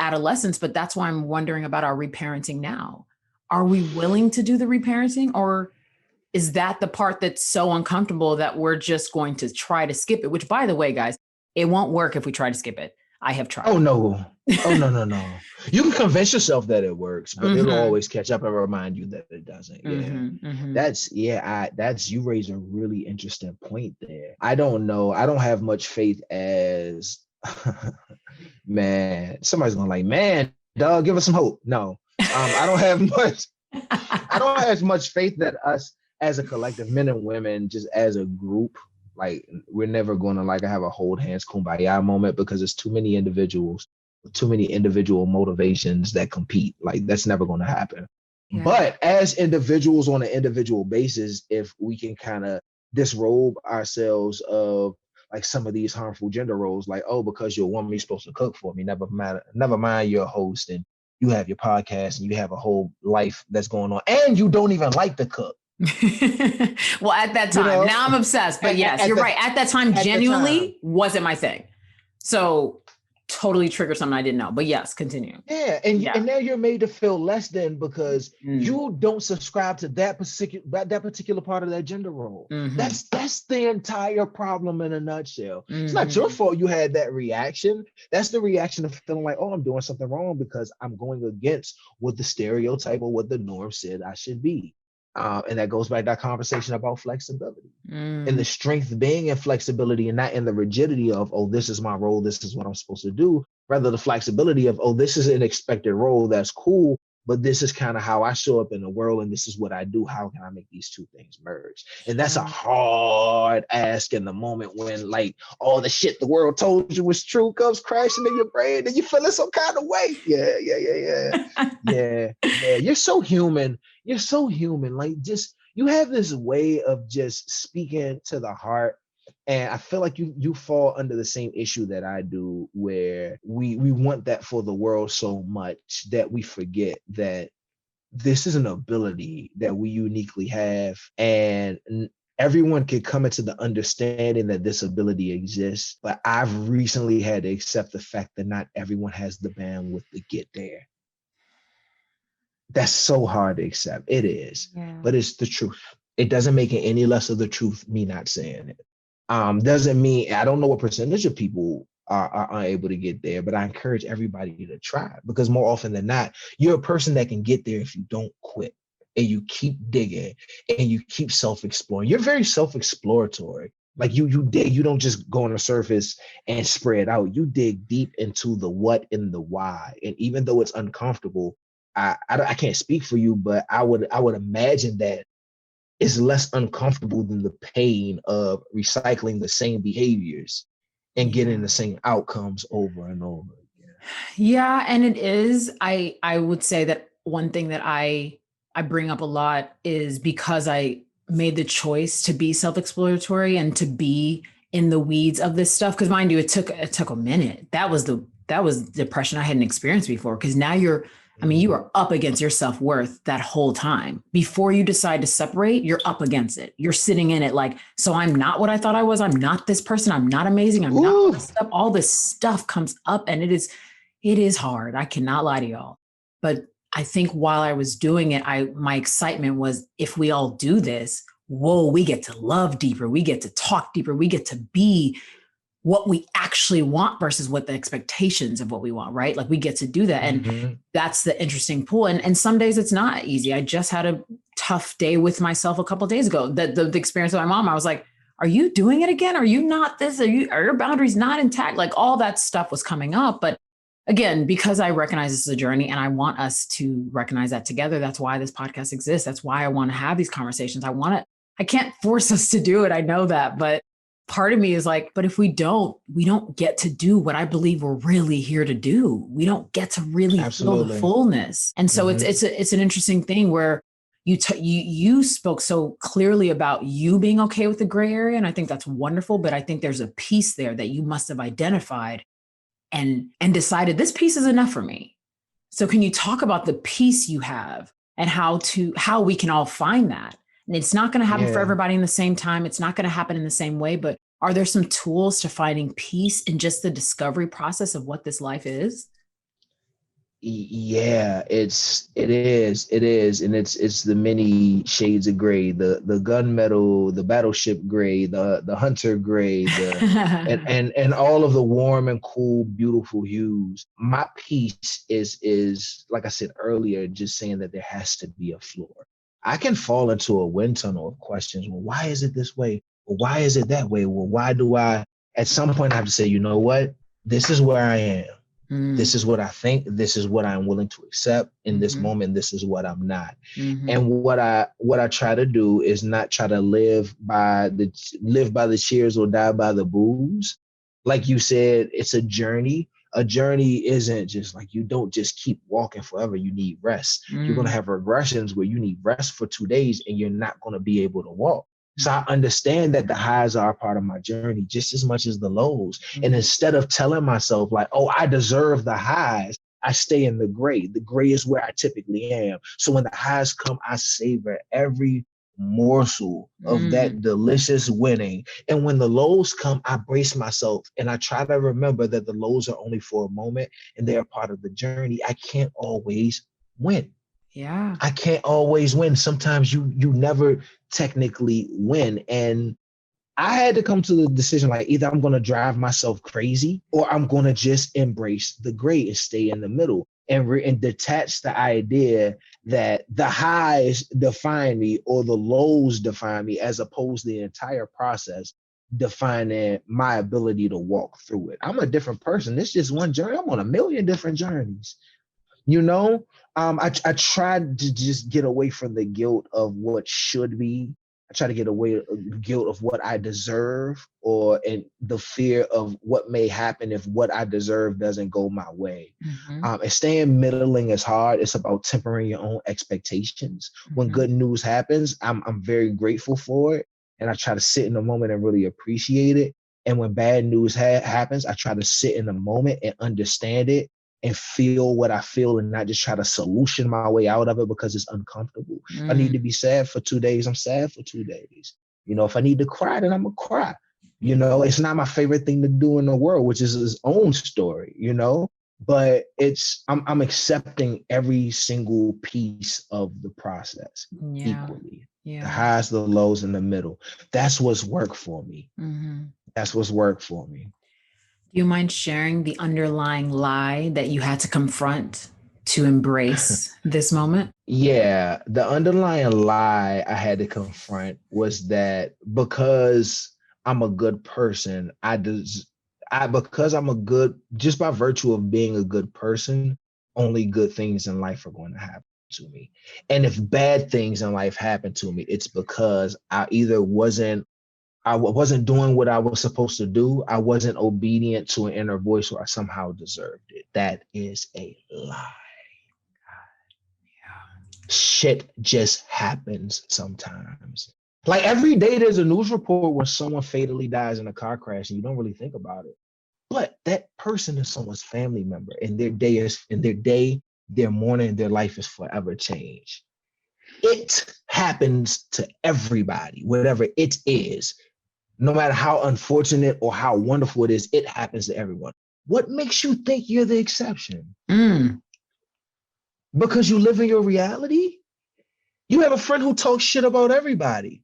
adolescence, but that's why I'm wondering about our reparenting now. Are we willing to do the reparenting, or is that the part that's so uncomfortable that we're just going to try to skip it? Which, by the way, guys, it won't work if we try to skip it. I have tried. Oh, no. No. You can convince yourself that it works, but it'll always catch up and remind you that it doesn't. That's you raise a really interesting point there. I don't know. I don't have much faith as, man, somebody's going to like, man, dog, give us some hope. No, I don't have much faith that us as a collective, men and women, just as a group, like, we're never going to like have a hold hands kumbaya moment, because it's too many individual motivations that compete. Like, that's never going to happen. Yeah. But as individuals on an individual basis, if we can kind of disrobe ourselves of like some of these harmful gender roles, like, oh, because you're a woman, you're supposed to cook for me. Never mind you're a host and you have your podcast and you have a whole life that's going on and you don't even like to cook. Well, at that time, now I'm obsessed, but yes, you're right. At that time, genuinely wasn't my thing. So totally triggered something I didn't know, but yes, continue. Yeah. And now you're made to feel less than because you don't subscribe to that particular part of that gender role. That's the entire problem in a nutshell. It's not your fault you had that reaction. That's the reaction of feeling like, oh, I'm doing something wrong because I'm going against what the stereotype or what the norm said I should be. And that goes back to that conversation about flexibility and the strength being in flexibility and not in the rigidity of, oh, this is my role, this is what I'm supposed to do. Rather the flexibility of, oh, this is an expected role, that's cool, but this is kind of how I show up in the world and this is what I do. How can I make these two things merge? And that's a hard ask in the moment when like all the shit the world told you was true comes crashing in your brain and you feeling some kind of way. Yeah. You're so human. Like, just, you have this way of just speaking to the heart. And I feel like you fall under the same issue that I do, where we want that for the world so much that we forget that this is an ability that we uniquely have, and everyone can come into the understanding that this ability exists. But I've recently had to accept the fact that not everyone has the bandwidth to get there. That's so hard to accept. It is, but it's the truth. It doesn't make it any less of the truth, me not saying it. Doesn't mean, I don't know what percentage of people are unable to get there, but I encourage everybody to try, because more often than not, you're a person that can get there if you don't quit and you keep digging and you keep self-exploring. You're very self-exploratory. Like you dig, you don't just go on the surface and spread out. You dig deep into the what and the why. And even though it's uncomfortable, I can't speak for you, but I would imagine that it's less uncomfortable than the pain of recycling the same behaviors and getting the same outcomes over and over again. Yeah, and it is. I would say that one thing that I bring up a lot is because I made the choice to be self-exploratory and to be in the weeds of this stuff. Because mind you, it took a minute. That was depression I hadn't experienced before. Because now you're I mean, you are up against your self-worth that whole time. Before you decide to separate, you're up against it. You're sitting in it like, so I'm not what I thought I was. I'm not this person. I'm not amazing. I'm not all this stuff. All this stuff comes up, and it is hard. I cannot lie to y'all. But I think while I was doing it, my excitement was, if we all do this, whoa, we get to love deeper. We get to talk deeper. We get to be what we actually want versus what the expectations of what we want, right? Like we get to do that. And that's the interesting pull. And some days it's not easy. I just had a tough day with myself a couple of days ago. The experience with my mom, I was like, are you doing it again? Are you not this? Are your boundaries not intact? Like all that stuff was coming up. But again, because I recognize this is a journey and I want us to recognize that together. That's why this podcast exists. That's why I want to have these conversations. I can't force us to do it. I know that, but part of me is like, but if we don't get to do what I believe we're really here to do. We don't get to really feel the fullness. And so it's an interesting thing where you spoke so clearly about you being okay with the gray area. And I think that's wonderful, but I think there's a piece there that you must have identified and decided this piece is enough for me. So can you talk about the piece you have and how we can all find that? And it's not going to happen for everybody in the same time. It's not going to happen in the same way, but are there some tools to finding peace in just the discovery process of what this life is? Yeah, it is. And it's the many shades of gray, the gunmetal, the battleship gray, the hunter gray, and all of the warm and cool, beautiful hues. My piece is, like I said earlier, just saying that there has to be a floor. I can fall into a wind tunnel of questions. Well, why is it this way? Well, why is it that way? Well, why do I, at some point, I have to say, you know what? This is where I am. This is what I think. This is what I'm willing to accept. In this moment, this is what I'm not. And what I try to do is not try to live by the cheers or die by the boos. Like you said, it's a journey. A journey isn't just like, you don't just keep walking forever. You need rest. You're going to have regressions where you need rest for 2 days and you're not going to be able to walk. So I understand that the highs are a part of my journey just as much as the lows. And instead of telling myself like, oh, I deserve the highs, I stay in the gray. The gray is where I typically am. So when the highs come, I savor every morsel of that delicious winning. And when the lows come, I brace myself and I try to remember that the lows are only for a moment and they're a part of the journey. I can't always win. Yeah. I can't always win. Sometimes you never technically win. And I had to come to the decision, like either I'm going to drive myself crazy or I'm going to just embrace the gray and stay in the middle and detach the idea that the highs define me or the lows define me, as opposed to the entire process defining my ability to walk through it. I'm a different person. It's just one journey. I'm on a million different journeys. You know, I tried to just get away from the guilt of what should be. I try to get away from guilt of what I deserve and the fear of what may happen if what I deserve doesn't go my way. And staying middling is hard. It's about tempering your own expectations. When good news happens, I'm very grateful for it. And I try to sit in the moment and really appreciate it. And when bad news happens, I try to sit in the moment and understand it and feel what I feel and not just try to solution my way out of it because it's uncomfortable. If I need to be sad for 2 days, I'm sad for 2 days. You know, if I need to cry, then I'm gonna cry. You know, it's not my favorite thing to do in the world, which is its own story, you know, but I'm accepting every single piece of the process equally. The highs, the lows, in the middle. That's what's worked for me. That's what's worked for me. Do you mind sharing the underlying lie that you had to confront to embrace this moment? Yeah, the underlying lie I had to confront was that because I'm a good person, because I'm a good, just by virtue of being a good person, only good things in life are going to happen to me. And if bad things in life happen to me, it's because I either wasn't doing what I was supposed to do. I wasn't obedient to an inner voice, or I somehow deserved it. That is a lie. Shit just happens sometimes. Like every day there's a news report where someone fatally dies in a car crash and you don't really think about it. But that person is someone's family member, and their day their morning, their life is forever changed. It happens to everybody, whatever it is. No matter how unfortunate or how wonderful it is, it happens to everyone. What makes you think you're the exception? Because you live in your reality? You have a friend who talks shit about everybody.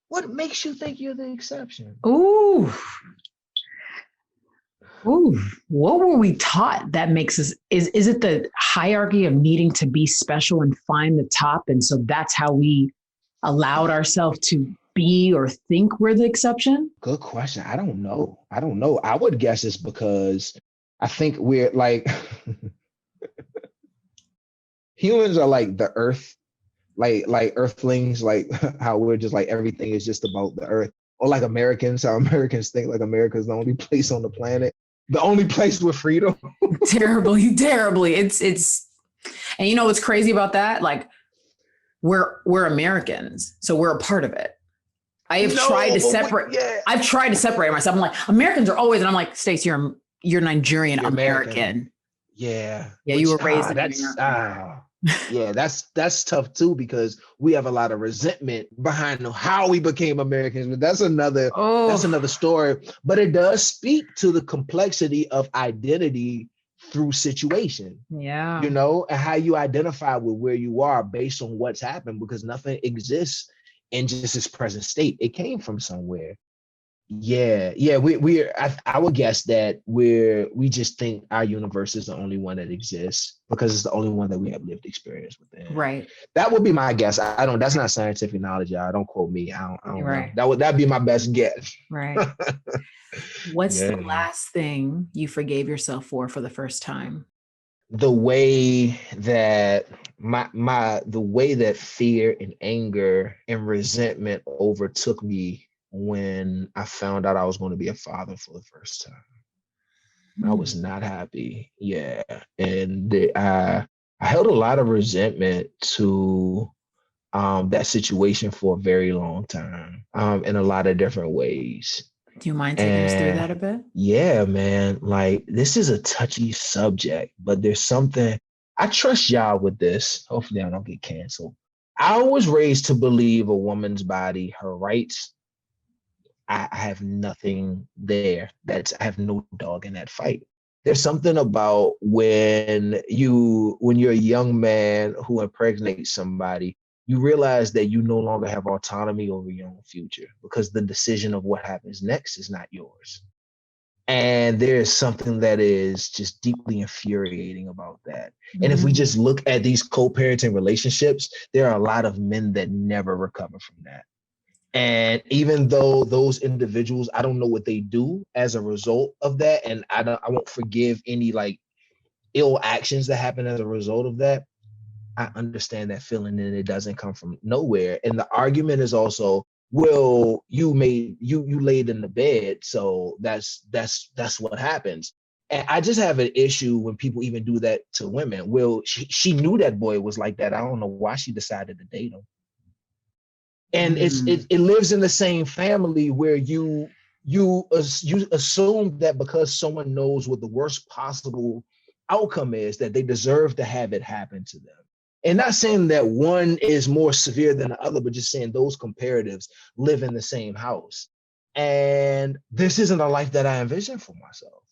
What makes you think you're the exception? Ooh. What were we taught that makes us, is it the hierarchy of needing to be special and find the top? And so that's how we allowed ourselves to be or think we're the exception? Good question. I don't know. I would guess it's because I think we're like, humans are like the earth, like earthlings, like how we're just like, everything is just about the earth. Or like Americans, how Americans think like America is the only place on the planet. The only place with freedom. Terribly. It's, and you know what's crazy about that? Like we're Americans, so we're a part of it. I've tried to separate myself. I'm like, Americans are always, and I'm like, Stacy, you're Nigerian American. Yeah. You were raised in America. Yeah, that's tough too, because we have a lot of resentment behind how we became Americans, but that's another story. But it does speak to the complexity of identity through situation. Yeah. You know, and how you identify with where you are based on what's happened, because nothing exists in just its present state. It came from somewhere. Yeah. I would guess that we just think our universe is the only one that exists because it's the only one that we have lived experience within. Right. That would be my guess. That's not scientific knowledge, y'all. Don't quote me. I don't right. know. That'd be my best guess. Right. What's the last thing you forgave yourself for the first time? The way that the way that fear and anger and resentment overtook me when I found out I was going to be a father for the first time. I was not happy. Yeah. And I held a lot of resentment to that situation for a very long time, in a lot of different ways. Do you mind taking us through that a bit? Yeah, man. Like, this is a touchy subject, but there's something, I trust y'all with this. Hopefully I don't get canceled. I was raised to believe a woman's body, her rights. I have nothing there. I have no dog in that fight. There's something about when you're a young man who impregnates somebody, you realize that you no longer have autonomy over your own future because the decision of what happens next is not yours. And there is something that is just deeply infuriating about that. And if we just look at these co-parenting relationships, there are a lot of men that never recover from that. And even though those individuals, I don't know what they do as a result of that, and I won't forgive any like ill actions that happen as a result of that, I understand that feeling, and it doesn't come from nowhere. And the argument is also, well, you laid in the bed, so that's what happens. And I just have an issue when people even do that to women. Well, she knew that boy was like that. I don't know why she decided to date him. And it lives in the same family where you assume that because someone knows what the worst possible outcome is, that they deserve to have it happen to them. And not saying that one is more severe than the other, but just saying those comparatives live in the same house. And this isn't a life that I envisioned for myself.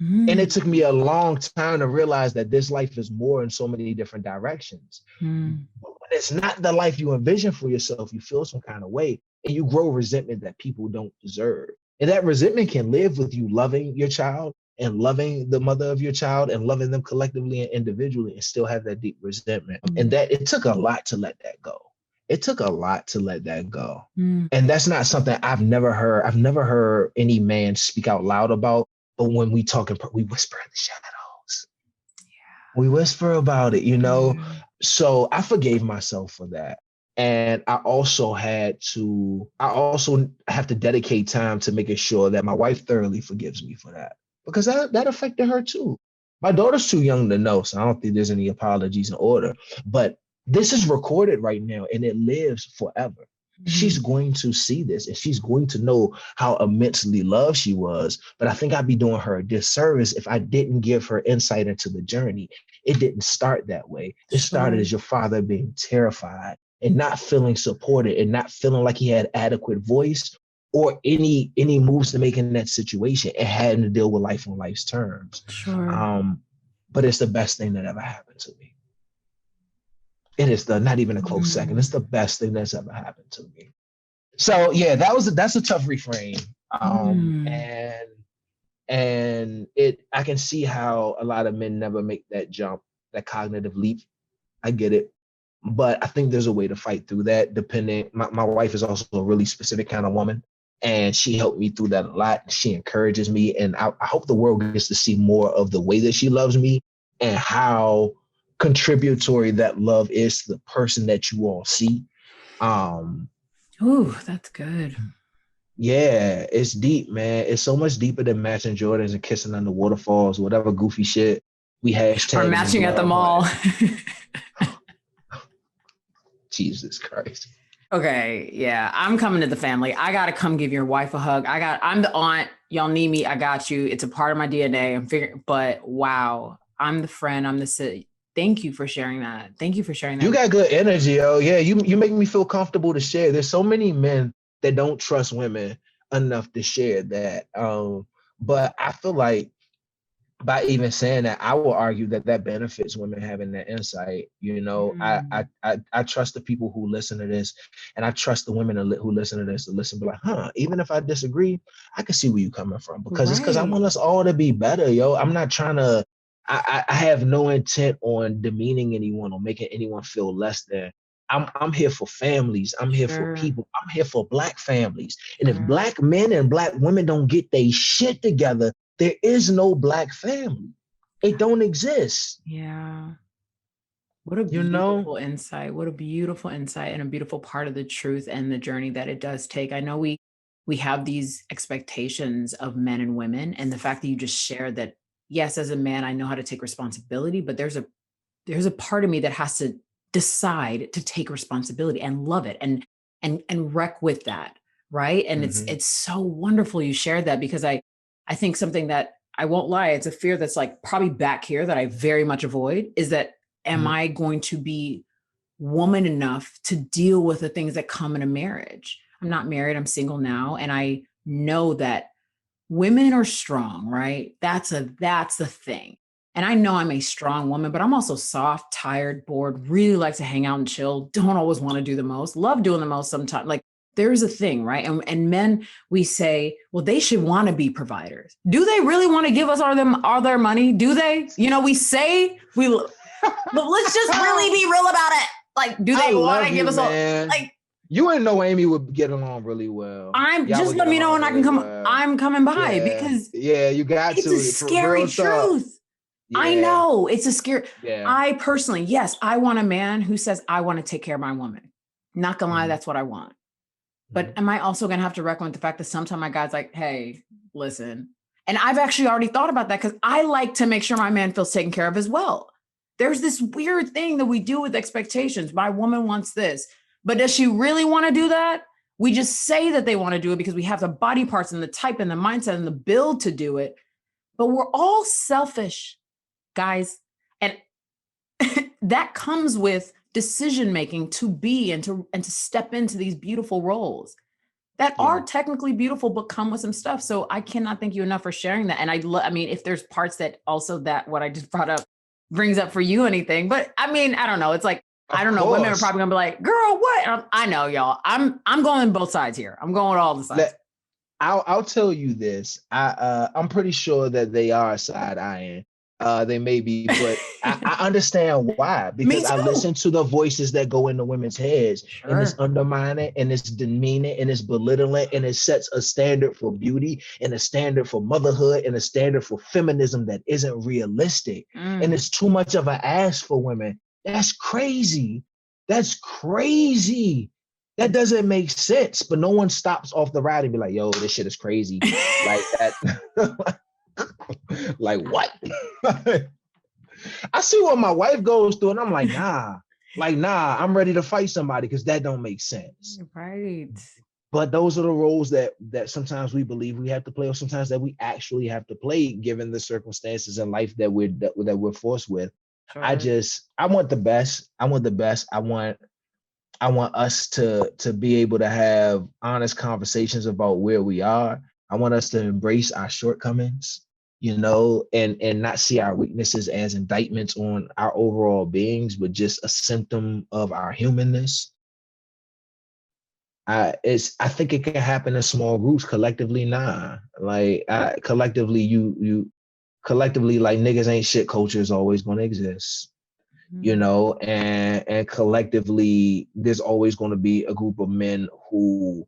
And it took me a long time to realize that this life is more in so many different directions. But when it's not the life you envision for yourself, you feel some kind of way and you grow resentment that people don't deserve. And that resentment can live with you loving your child and loving the mother of your child and loving them collectively and individually and still have that deep resentment. And that it took a lot to let that go. It took a lot to let that go. And that's not something I've never heard any man speak out loud about. But when we talk, we whisper in the shadows. Yeah. We whisper about it, you know? So I forgave myself for that. And I also have to dedicate time to making sure that my wife thoroughly forgives me for that. Because that affected her too. My daughter's too young to know, so I don't think there's any apologies in order. But this is recorded right now and it lives forever. she's going to see this and she's going to know how immensely loved she was. But I think I'd be doing her a disservice if I didn't give her insight into the journey. It didn't start that way. It started as your father being terrified and not feeling supported and not feeling like he had adequate voice or any moves to make in that situation, and having to deal with life on life's terms. But it's the best thing that ever happened to me. It is not even a close second. It's the best thing that's ever happened to me. So yeah, that's a tough reframe. And I can see how a lot of men never make that jump, that cognitive leap. I get it. But I think there's a way to fight through that. My wife is also a really specific kind of woman, and she helped me through that a lot. She encourages me, and I hope the world gets to see more of the way that she loves me and how contributory that love is to the person that you all see. Ooh, that's good. Yeah, it's deep, man. It's so much deeper than matching Jordans and kissing under waterfalls, whatever goofy shit we hashtag. Or matching at the mall. Jesus Christ. Okay, yeah, I'm coming to the family. I gotta come give your wife a hug. I'm the aunt. Y'all need me. I got you. It's a part of my DNA. I'm figuring, but wow, I'm the friend. I'm the. Thank you for sharing that. Thank you for sharing that. You got good energy, yo. Yeah, you make me feel comfortable to share. There's so many men that don't trust women enough to share that. But I feel like by even saying that, I will argue that benefits women having that insight. You know, I trust the people who listen to this, and I trust the women who listen to this to listen, be like, even if I disagree, I can see where you're coming from, because it's because I want us all to be better, yo. I'm not trying to. I have no intent on demeaning anyone or making anyone feel less than. I'm here for families. I'm here for people. I'm here for Black families. And if Black men and Black women don't get their shit together, there is no Black family. It don't exist. Yeah. What a beautiful insight. What a beautiful insight, and a beautiful part of the truth and the journey that it does take. I know we have these expectations of men and women, and the fact that you just shared that, yes, as a man, I know how to take responsibility, but there's a part of me that has to decide to take responsibility and love it and wreck with that. Right. And it's so wonderful you shared that, because I think something that, I won't lie, it's a fear that's like probably back here that I very much avoid, is that, am I going to be woman enough to deal with the things that come in a marriage? I'm not married. I'm single now. And I know that women are strong, right? That's the thing. And I know I'm a strong woman, but I'm also soft, tired, bored, really like to hang out and chill. Don't always want to do the most, love doing the most sometimes. Like, there's a thing, right? And men, we say, well, they should want to be providers. Do they really want to give us all their money? Do they? You know, we say but let's just really be real about it. Like, do they want to give us all? Like, you and Amy would get along really well. Just let me know and I can come. Well. I'm coming by because you got it's to. It's a scary truth. Yeah. I know it's a scary. Yeah. I personally, yes, I want a man who says, I want to take care of my woman. Not gonna lie, that's what I want. But am I also going to have to reckon with the fact that sometimes my guy's like, hey, listen. And I've actually already thought about that, because I like to make sure my man feels taken care of as well. There's this weird thing that we do with expectations. My woman wants this, but does she really want to do that? We just say that they want to do it because we have the body parts and the type and the mindset and the build to do it. But we're all selfish, guys. And that comes with decision-making to be and to step into these beautiful roles that are technically beautiful, but come with some stuff. So I cannot thank you enough for sharing that. And I mean, if there's parts that also that what I just brought up brings up for you anything, but I mean, I don't know. It's like, I don't know. Women are probably gonna be like, girl, what? I know, y'all. I'm going both sides here. I'm going all the sides. I'll tell you this. I'm pretty sure that they are side-eyeing. They may be, but I understand why, because I listen to the voices that go into women's heads, and it's undermining, and it's demeaning, and it's belittling, and it sets a standard for beauty, and a standard for motherhood, and a standard for feminism that isn't realistic. And it's too much of an ask for women. That's crazy. That's crazy. That doesn't make sense. But no one stops off the ride and be like, yo, this shit is crazy. Like that. Like what? I see what my wife goes through, and I'm like, nah. Like, nah, I'm ready to fight somebody because that don't make sense. Right. But those are the roles that sometimes we believe we have to play, or sometimes that we actually have to play, given the circumstances in life that we're forced with. Sure. I want the best. I want the best. I want us to be able to have honest conversations about where we are. I want us to embrace our shortcomings, and not see our weaknesses as indictments on our overall beings, but just a symptom of our humanness. I think it can happen in small groups. Collectively, nah. Like collectively, collectively, like, niggas ain't shit culture is always going to exist, and collectively, there's always going to be a group of men who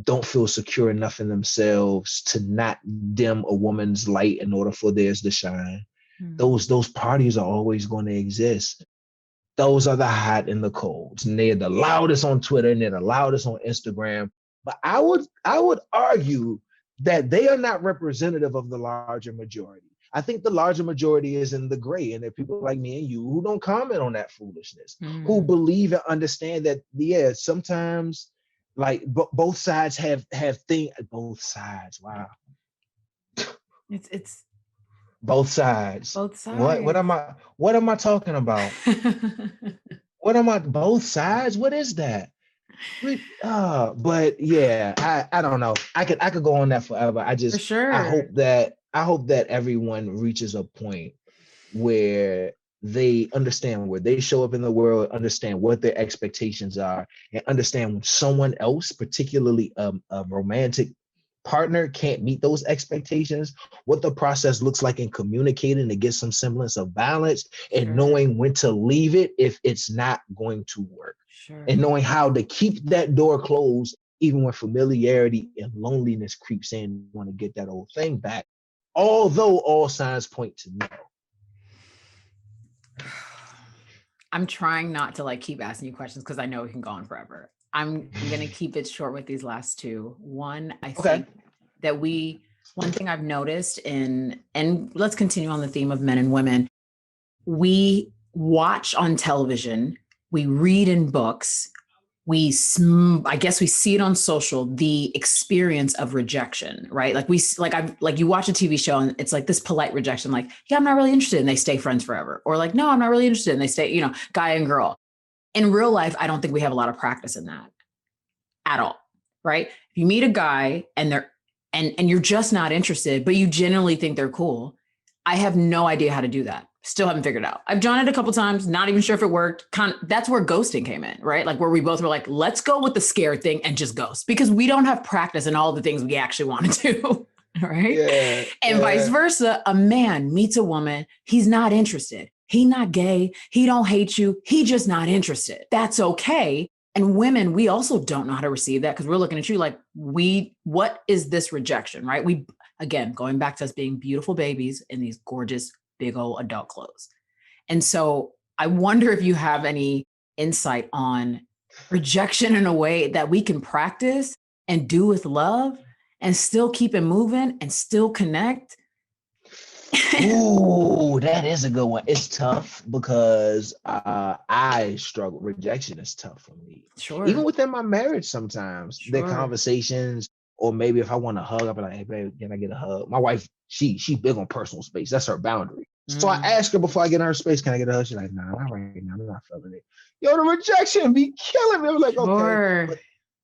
don't feel secure enough in themselves to not dim a woman's light in order for theirs to shine. Those parties are always going to exist. Those are the hot and the colds, and they're the loudest on Twitter and they're the loudest on Instagram. But I would argue that they are not representative of the larger majority. I think the larger majority is in the gray, and there are people like me and you who don't comment on that foolishness, who believe and understand that, yeah, sometimes, like, both sides have things. Both sides, wow. It's both sides. Both sides. What am I talking about? What am I? Both sides? What is that? But yeah, I don't know. I could go on that forever. For sure. I hope that everyone reaches a point where they understand where they show up in the world, understand what their expectations are, and understand when someone else, particularly a romantic partner, can't meet those expectations, what the process looks like in communicating to get some semblance of balance, and knowing when to leave it if it's not going to work, and knowing how to keep that door closed even when familiarity and loneliness creeps in. You want to get that old thing back, although all signs point to no. I'm trying not to like keep asking you questions because I know we can go on forever. I'm going to keep it short with these last two. One, I think that one thing I've noticed and let's continue on the theme of men and women. We watch on television, we read in books, I guess we see it on social, the experience of rejection, right? Like you watch a TV show and it's like this polite rejection, like, yeah, I'm not really interested, and they stay friends forever. Or like, no, I'm not really interested, and they stay, guy and girl. In real life, I don't think we have a lot of practice in that at all, right? If you meet a guy and you're just not interested, but you genuinely think they're cool, I have no idea how to do that. Still haven't figured it out. I've done it a couple times, not even sure if it worked. That's where ghosting came in, right? Like where we both were like, let's go with the scared thing and just ghost, because we don't have practice in all the things we actually want to do, right? Yeah, and vice versa. A man meets a woman, he's not interested. He not gay. He don't hate you. He just not interested. That's okay. And women, we also don't know how to receive that because we're looking at you like, what is this rejection, right? Again, going back to us being beautiful babies in these gorgeous, big old adult clothes. And so I wonder if you have any insight on rejection in a way that we can practice and do with love and still keep it moving and still connect. Ooh, that is a good one. It's tough because I struggle. Rejection is tough for me. Sure. Even within my marriage, sometimes the conversations, or maybe if I want a hug, I'll be like, hey, babe, can I get a hug? My wife, she big on personal space. That's her boundary. So I ask her before I get in her space, can I get a hug? She's like, nah, not right now. I'm not feeling it. Yo, the rejection be killing me. I'm like, okay.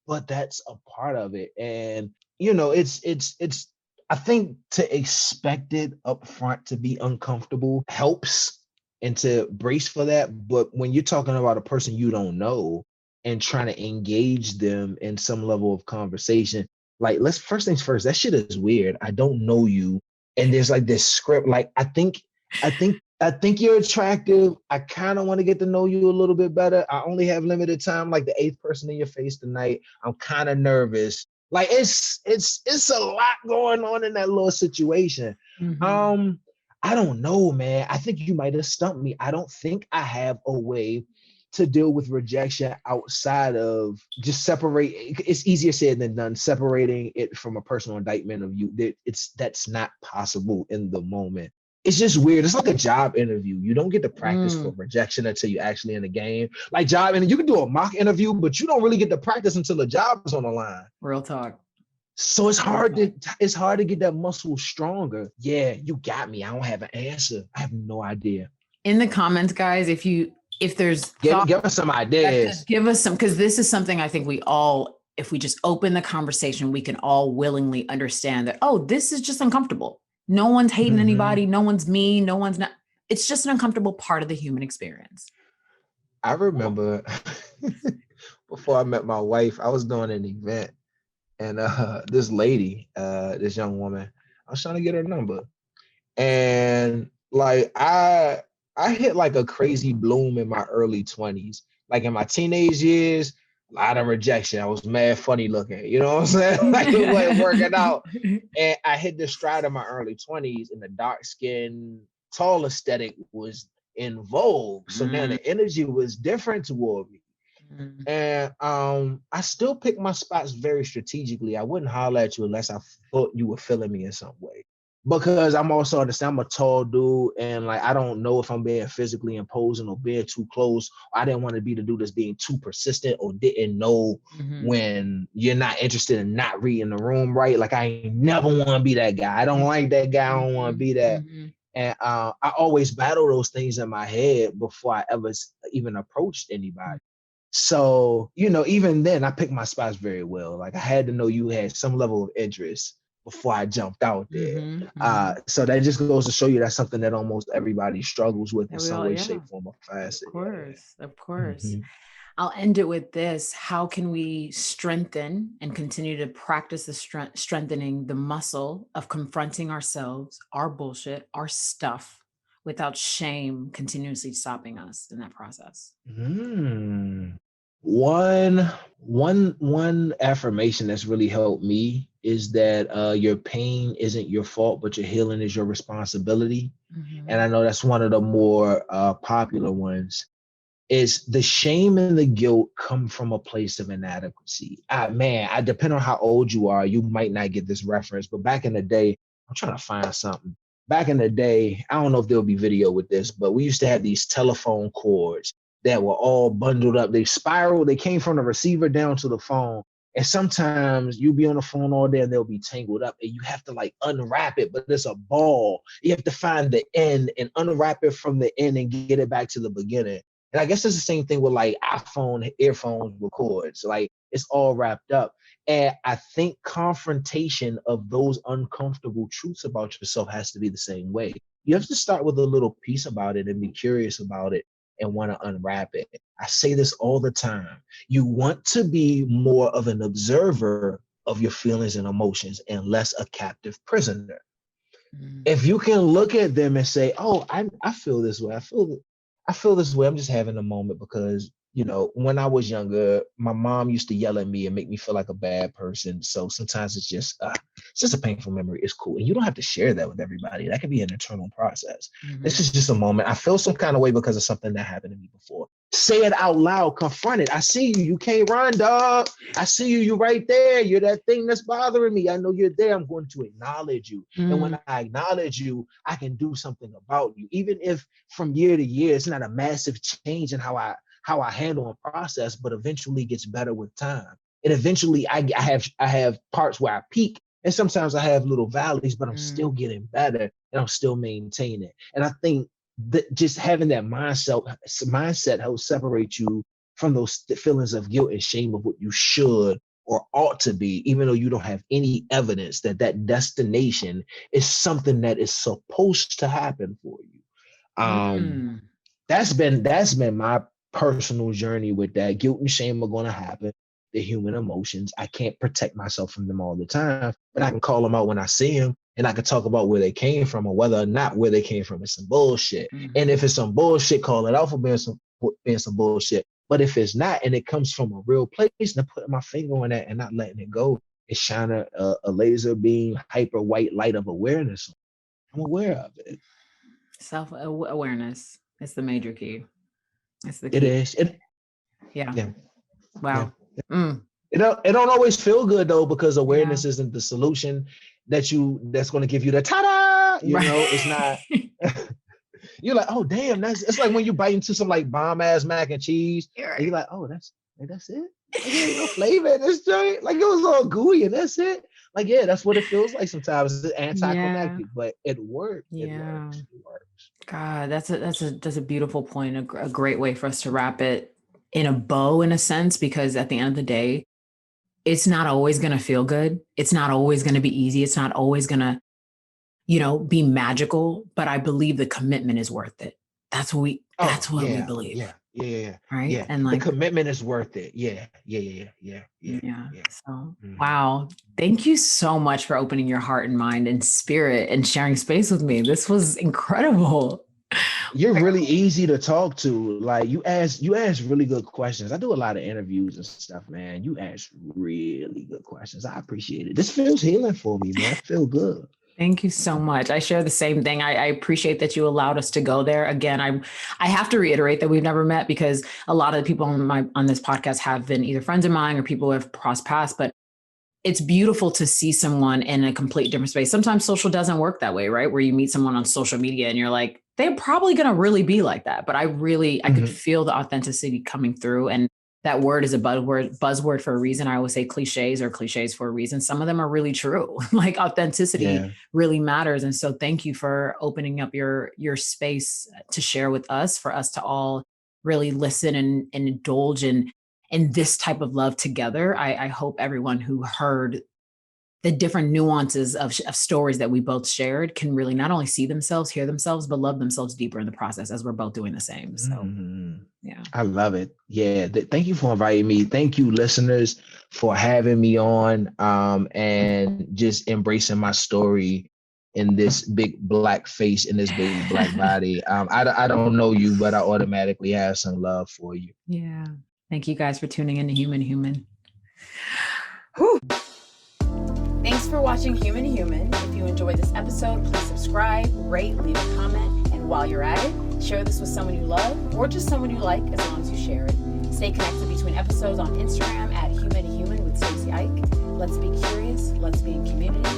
But that's a part of it. And, it's I think to expect it up front to be uncomfortable helps and to brace for that. But when you're talking about a person you don't know and trying to engage them in some level of conversation, like, first things first, that shit is weird. I don't know you. And there's like this script, like, I think you're attractive. I kind of want to get to know you a little bit better. I only have limited time, like the 8th person in your face tonight. I'm kind of nervous. Like it's a lot going on in that little situation. Mm-hmm. I don't know, man. I think you might have stumped me. I don't think I have a way to deal with rejection outside of just separate. It's easier said than done. Separating it from a personal indictment of you. That's not possible in the moment. it's just weird. It's like a job interview. You don't get to practice for rejection until you're actually in the game. Like job, and you can do a mock interview, but you don't really get to practice until the job is on the line. Real talk. So it's hard to get that muscle stronger. Yeah, you got me. I don't have an answer. I have no idea. In the comments, guys, if there's give us some ideas. Give us some, because this is something I think we all, if we just open the conversation, we can all willingly understand that, oh, this is just uncomfortable. No one's hating anybody. No one's mean. No one's not. It's just an uncomfortable part of the human experience. I remember before I met my wife, I was doing an event, and this lady, this young woman, I was trying to get her number, and like I hit like a crazy bloom in my early 20s. Like in my teenage years, a lot of rejection. I was mad funny looking, you know what I'm saying? Like it wasn't working out. And I hit the stride of my early 20s, and the dark skin, tall aesthetic was in vogue. So now the energy was different toward me. And I still pick my spots very strategically. I wouldn't holler at you unless I thought you were feeling me in some way. Because I'm also understand I'm a tall dude, and like I don't know if I'm being physically imposing or being too close. I didn't want to be the dude that's being too persistent or didn't know when you're not interested in not reading the room right. Like I ain't never want to be that guy. I don't like that guy. I don't want to be that. And I always battle those things in my head before I ever even approached anybody. So, you know, even then I picked my spots very well. Like I had to know you had some level of interest before I jumped out there. So that just goes to show you that's something that almost everybody struggles with in some way, shape, form, or facet. Of course. I'll end it with this. How can we strengthen and continue to practice the strengthening the muscle of confronting ourselves, our bullshit, our stuff, without shame continuously stopping us in that process? One affirmation that's really helped me is that your pain isn't your fault, but your healing is your responsibility. And I know that's one of the more popular ones. Is the shame and the guilt come from a place of inadequacy. I depend on how old you are, you might not get this reference, but back in the day, I'm trying to find something. Back in the day, I don't know if there'll be video with this, but we used to have these telephone cords that were all bundled up. They spiraled, they came from the receiver down to the phone. And sometimes you'll be on the phone all day and they'll be tangled up and you have to like unwrap it, but it's a ball. You have to find the end and unwrap it from the end and get it back to the beginning. And I guess it's the same thing with like iPhone, earphones with cords. Like it's all wrapped up. And I think confrontation of those uncomfortable truths about yourself has to be the same way. You have to start with a little piece about it and be curious about it and want to unwrap it. I say this all the time. You want to be more of an observer of your feelings and emotions and less a captive prisoner. If you can look at them and say, oh, I feel this way. I feel this way. I'm just having a moment because, you know, when I was younger, my mom used to yell at me and make me feel like a bad person. So sometimes it's just a painful memory. It's cool. And you don't have to share that with everybody. That can be an internal process. This is just a moment. I feel some kind of way because of something that happened to me before. Say it out loud. Confront it. I see you. You can't run, dog. I see you. You're right there. You're that thing that's bothering me. I know you're there. I'm going to acknowledge you. And when I acknowledge you, I can do something about you. Even if from year to year, it's not a massive change in how I handle and process, but eventually gets better with time. And eventually I have parts where I peak and sometimes I have little valleys, but I'm still getting better and I'm still maintaining. And I think that just having that mindset helps separate you from those feelings of guilt and shame of what you should or ought to be, even though you don't have any evidence that that destination is something that is supposed to happen for you. That's been my personal journey with that. Guilt and shame are going to happen. They're human emotions. I can't protect myself from them all the time, but I can call them out when I see them and I can talk about where they came from or whether or not where they came from is some bullshit. And if it's some bullshit, call it out for being some bullshit. But if it's not, and it comes from a real place, then putting my finger on that and not letting it go, it's shining a laser beam, hyper white light of awareness. I'm aware of it. Self-awareness is the major key. It's the key. It is. Yeah. Wow. Yeah. It don't always feel good though, because awareness isn't the solution that's going to give you the ta-da. You know, it's not. You're like, oh damn, it's like when you bite into some like bomb ass mac and cheese, and you're like, oh, that's it. Like, there ain't no flavor in this joint. Like it was all gooey and that's it. Like, yeah, that's what it feels like sometimes. It's anticlimactic, but it worked. Yeah. It works. God, that's a beautiful point. A great way for us to wrap it in a bow, in a sense, because at the end of the day, it's not always going to feel good. It's not always going to be easy. It's not always going to, be magical, but I believe the commitment is worth it. That's what we believe. Yeah. Right. Yeah. And like the commitment is worth it. Yeah. So, wow. Thank you so much for opening your heart and mind and spirit and sharing space with me. This was incredible. You're really easy to talk to. Like you ask really good questions. I do a lot of interviews and stuff, man. You ask really good questions. I appreciate it. This feels healing for me, man. I feel good. Thank you so much. I share the same thing. I appreciate that you allowed us to go there. Again, I have to reiterate that we've never met because a lot of the people on this podcast have been either friends of mine or people who have crossed paths, but it's beautiful to see someone in a complete different space. Sometimes social doesn't work that way, right? Where you meet someone on social media and you're like, they're probably going to really be like that. But I could feel the authenticity coming through. And that word is a buzzword for a reason. I always say cliches are cliches for a reason. Some of them are really true. Like authenticity really matters. And so thank you for opening up your space to share with us, for us to all really listen and indulge in this type of love together. I hope everyone who heard the different nuances of stories that we both shared can really not only see themselves, hear themselves, but love themselves deeper in the process as we're both doing the same. So, yeah. I love it. Yeah. Thank you for inviting me. Thank you, listeners, for having me on and just embracing my story in this big black face, in this big black body. I don't know you, but I automatically have some love for you. Yeah. Thank you guys for tuning in to Human. Whew. Thanks for watching Human to Human. If you enjoyed this episode, please subscribe, rate, leave a comment, and while you're at it, share this with someone you love or just someone you like, as long as you share it. Stay connected between episodes on Instagram at Human to Human with Stacy Ike. Let's be curious, let's be in community,